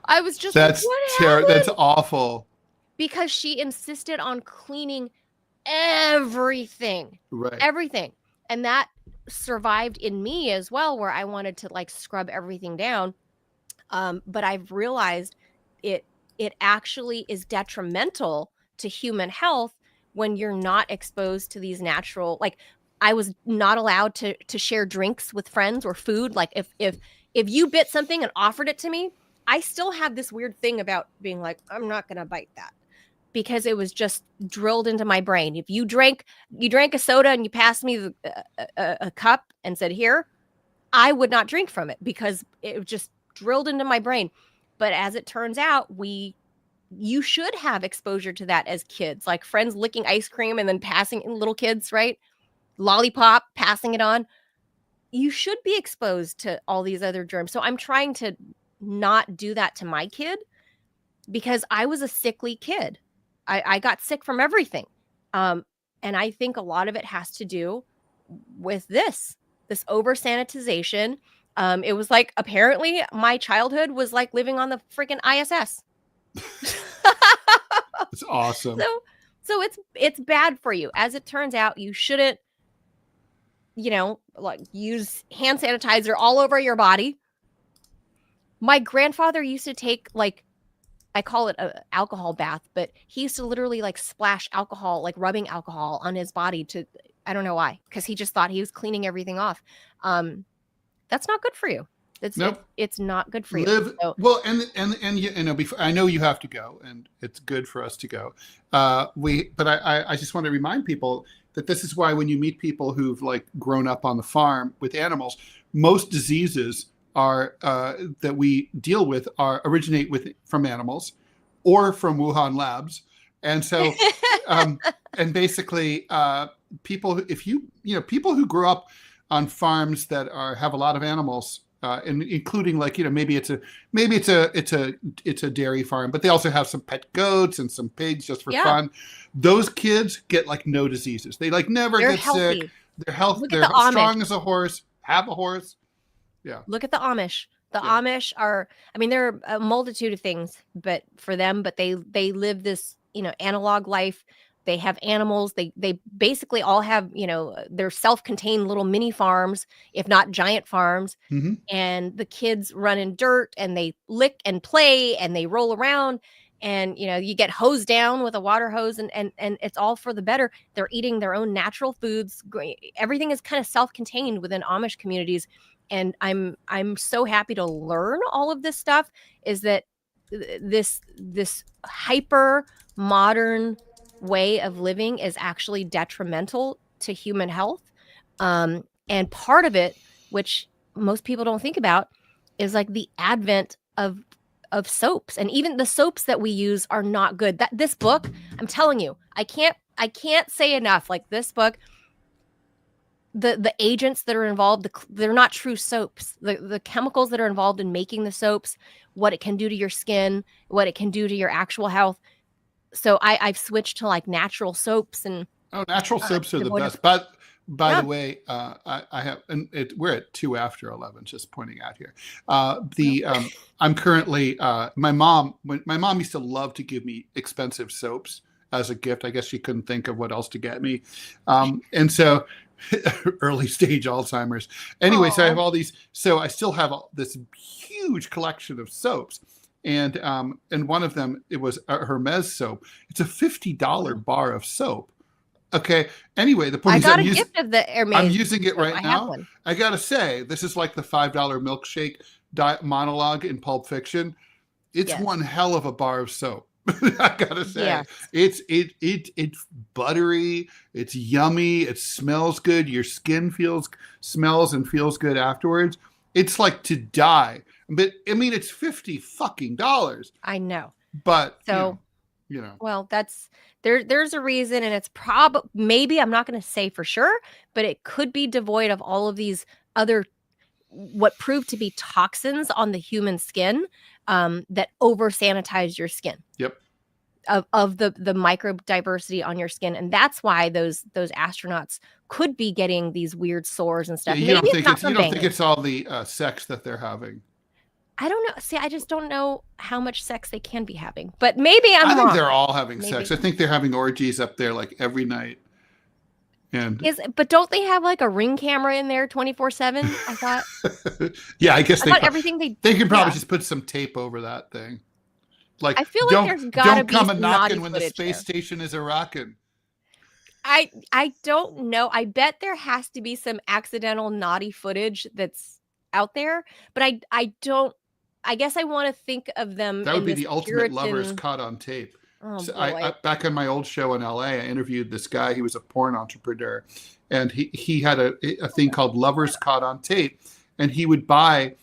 I was just that's like, that's awful. Because she insisted on cleaning everything. Right. Everything. And that survived in me as well, where I wanted to like scrub everything down. But I've realized it actually is detrimental to human health when you're not exposed to these natural, like I was not allowed to share drinks with friends or food. Like if you bit something and offered it to me, I still have this weird thing about being like, I'm not going to bite that, because it was just drilled into my brain. If you drank a soda and you passed me a cup and said, here, I would not drink from it, because it just drilled into my brain. But as it turns out, you should have exposure to that as kids, like friends licking ice cream and then passing in, little kids, right? Lollipop, passing it on. You should be exposed to all these other germs. So I'm trying to not do that to my kid, because I was a sickly kid. I got sick from everything. And I think a lot of it has to do with this over sanitization. It was like, apparently my childhood was like living on the freaking ISS. It's awesome. So it's bad for you. As it turns out, you shouldn't, like use hand sanitizer all over your body. My grandfather used to take, like, I call it an alcohol bath, but he used to literally like splash alcohol, like rubbing alcohol on his body I don't know why, because he just thought he was cleaning everything off. That's not good for you. Nope. It's not good for you. So, well, and before, I know you have to go, and it's good for us to go. But I just want to remind people that this is why when you meet people who've like grown up on the farm with animals, most diseases are that we deal with originate from animals or from Wuhan labs, and so and basically people, if people who grew up on farms that have a lot of animals. And including like, maybe it's a dairy farm, but they also have some pet goats and some pigs just for fun. Those kids get like no diseases. They like never get healthy. Sick. They're healthy. They're strong as a horse. Have a horse. Yeah. Look at the Amish. Amish are, I mean, there are a multitude of things, but they live this, analog life. They have animals. They basically all have, they're self-contained little mini farms, if not giant farms. Mm-hmm. And the kids run in dirt and they lick and play and they roll around, and, you get hosed down with a water hose, and it's all for the better. They're eating their own natural foods. Everything is kind of self-contained within Amish communities. And I'm so happy to learn all of this stuff, is that this hyper modern way of living is actually detrimental to human health. And part of it, which most people don't think about, is like the advent of soaps. And even the soaps that we use are not good. This book, I'm telling you, I can't say enough. Like, this book, the agents that are involved, they're not true soaps. The chemicals that are involved in making the soaps, what it can do to your skin, what it can do to your actual health. So I've switched to like natural soaps. And natural soaps are the best. But by the way, I have, and we're at 2 after 11. Just pointing out here. I'm currently my mom used to love to give me expensive soaps as a gift. I guess she couldn't think of what else to get me, and so early stage Alzheimer's. Anyway, so I have all these. So I still have this huge collection of soaps. And one of them, it was a Hermes soap. It's a $50 bar of soap. Okay. Anyway, the point is, I got a gift of the Hermes. I'm using it right now. I gotta say, this is like the $5 milkshake monologue in Pulp Fiction. It's one hell of a bar of soap. I gotta say, it's buttery. It's yummy. It smells good. Your skin smells and feels good afterwards. It's like to die. But I mean, it's $50. I know. But so, well, that's there's a reason, and it's maybe, I'm not going to say for sure, but it could be devoid of all of these other, what proved to be toxins on the human skin, that over sanitize your skin. Yep. Of the microbe diversity on your skin. And that's why those astronauts could be getting these weird sores and stuff. You don't think it's all the sex that they're having? I don't know. See, I just don't know how much sex they can be having. But maybe I'm wrong. I think they're all having sex. I think they're having orgies up there like every night. But don't they have like a ring camera in there 24/7? I thought. Yeah, I guess everything they could probably just put some tape over that thing. Like, I feel like there's gotta be don't come a knocking when the space there. station is a rocking. I don't know. I bet there has to be some accidental naughty footage that's out there, but I don't. I guess I want to think of them. That would be the ultimate lovers caught on tape. Oh, so boy. I back on my old show in LA, I interviewed this guy. He was a porn entrepreneur, and he had a thing called Lovers Caught on Tape, and he would buy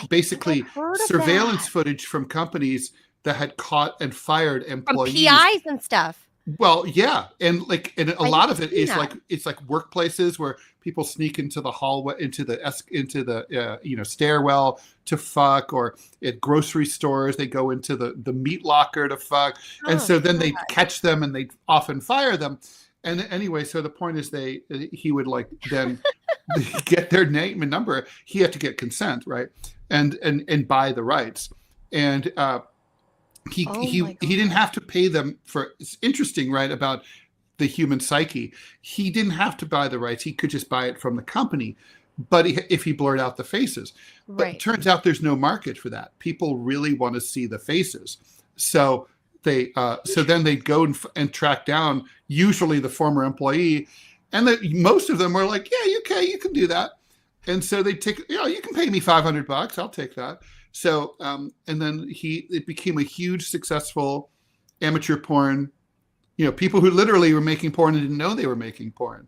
basically surveillance footage from companies that had caught and fired employees. From PIs and stuff. Well, yeah, and a I lot need of to it see is that. it's like workplaces where people sneak into the hallway, into the stairwell to fuck, or at grocery stores they go into the meat locker to fuck, and Oh so then God. they catch them and they often fire them. And anyway, so the point is he would then get their name and number. He had to get consent, right, and buy the rights, and Oh my he didn't God. have to pay them for. It's interesting, right, about the human psyche. He didn't have to buy the rights. He could just buy it from the company, but if he blurred out the faces. But it Right. turns out there's no market for that. People really want to see the faces. So then they go and track down usually the former employee, and most of them were like, yeah, okay, you can do that. And so they take, you can pay me $500. I'll take that. So, and then it became a huge successful amateur porn, people who literally were making porn and didn't know they were making porn.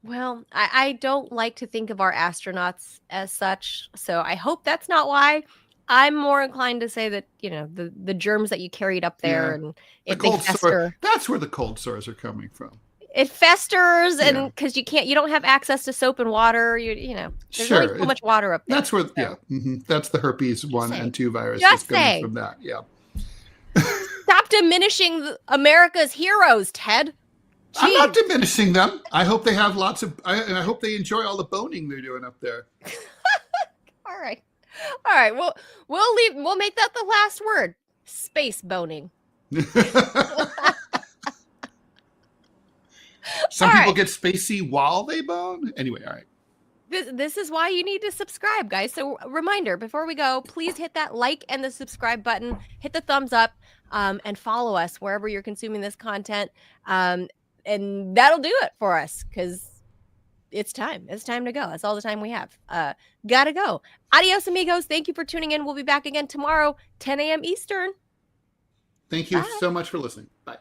Well, I don't like to think of our astronauts as such, so I hope that's not why. I'm more inclined to say that, the germs that you carried up there, Yeah. and The if they cold sore, fester, that's where the cold sores are coming from. it festers, Yeah. and because you don't have access to soap and water, there's only so much water up there. That's where, so. that's the herpes 1 and 2 virus Just is coming saying. from that. Yeah. Stop diminishing America's heroes, Ted. I'm not Jeez. diminishing them. I hope they have and I hope they enjoy all the boning they're doing up there. All right. We'll make that the last word. Space boning. Some All people right. get spacey while they bone. Anyway, all right. This is why you need to subscribe, guys. So reminder, before we go, please hit that like and the subscribe button, hit the thumbs up, and follow us wherever you're consuming this content. And that'll do it for us, because it's time. It's time to go. That's all the time we have. Gotta go. Adios, amigos. Thank you for tuning in. We'll be back again tomorrow, 10 a.m. Eastern. Thank you Bye. so much for listening. Bye.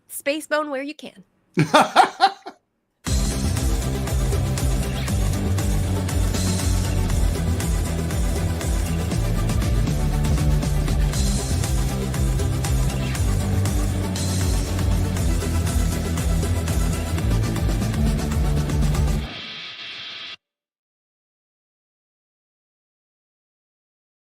Space bone where you can.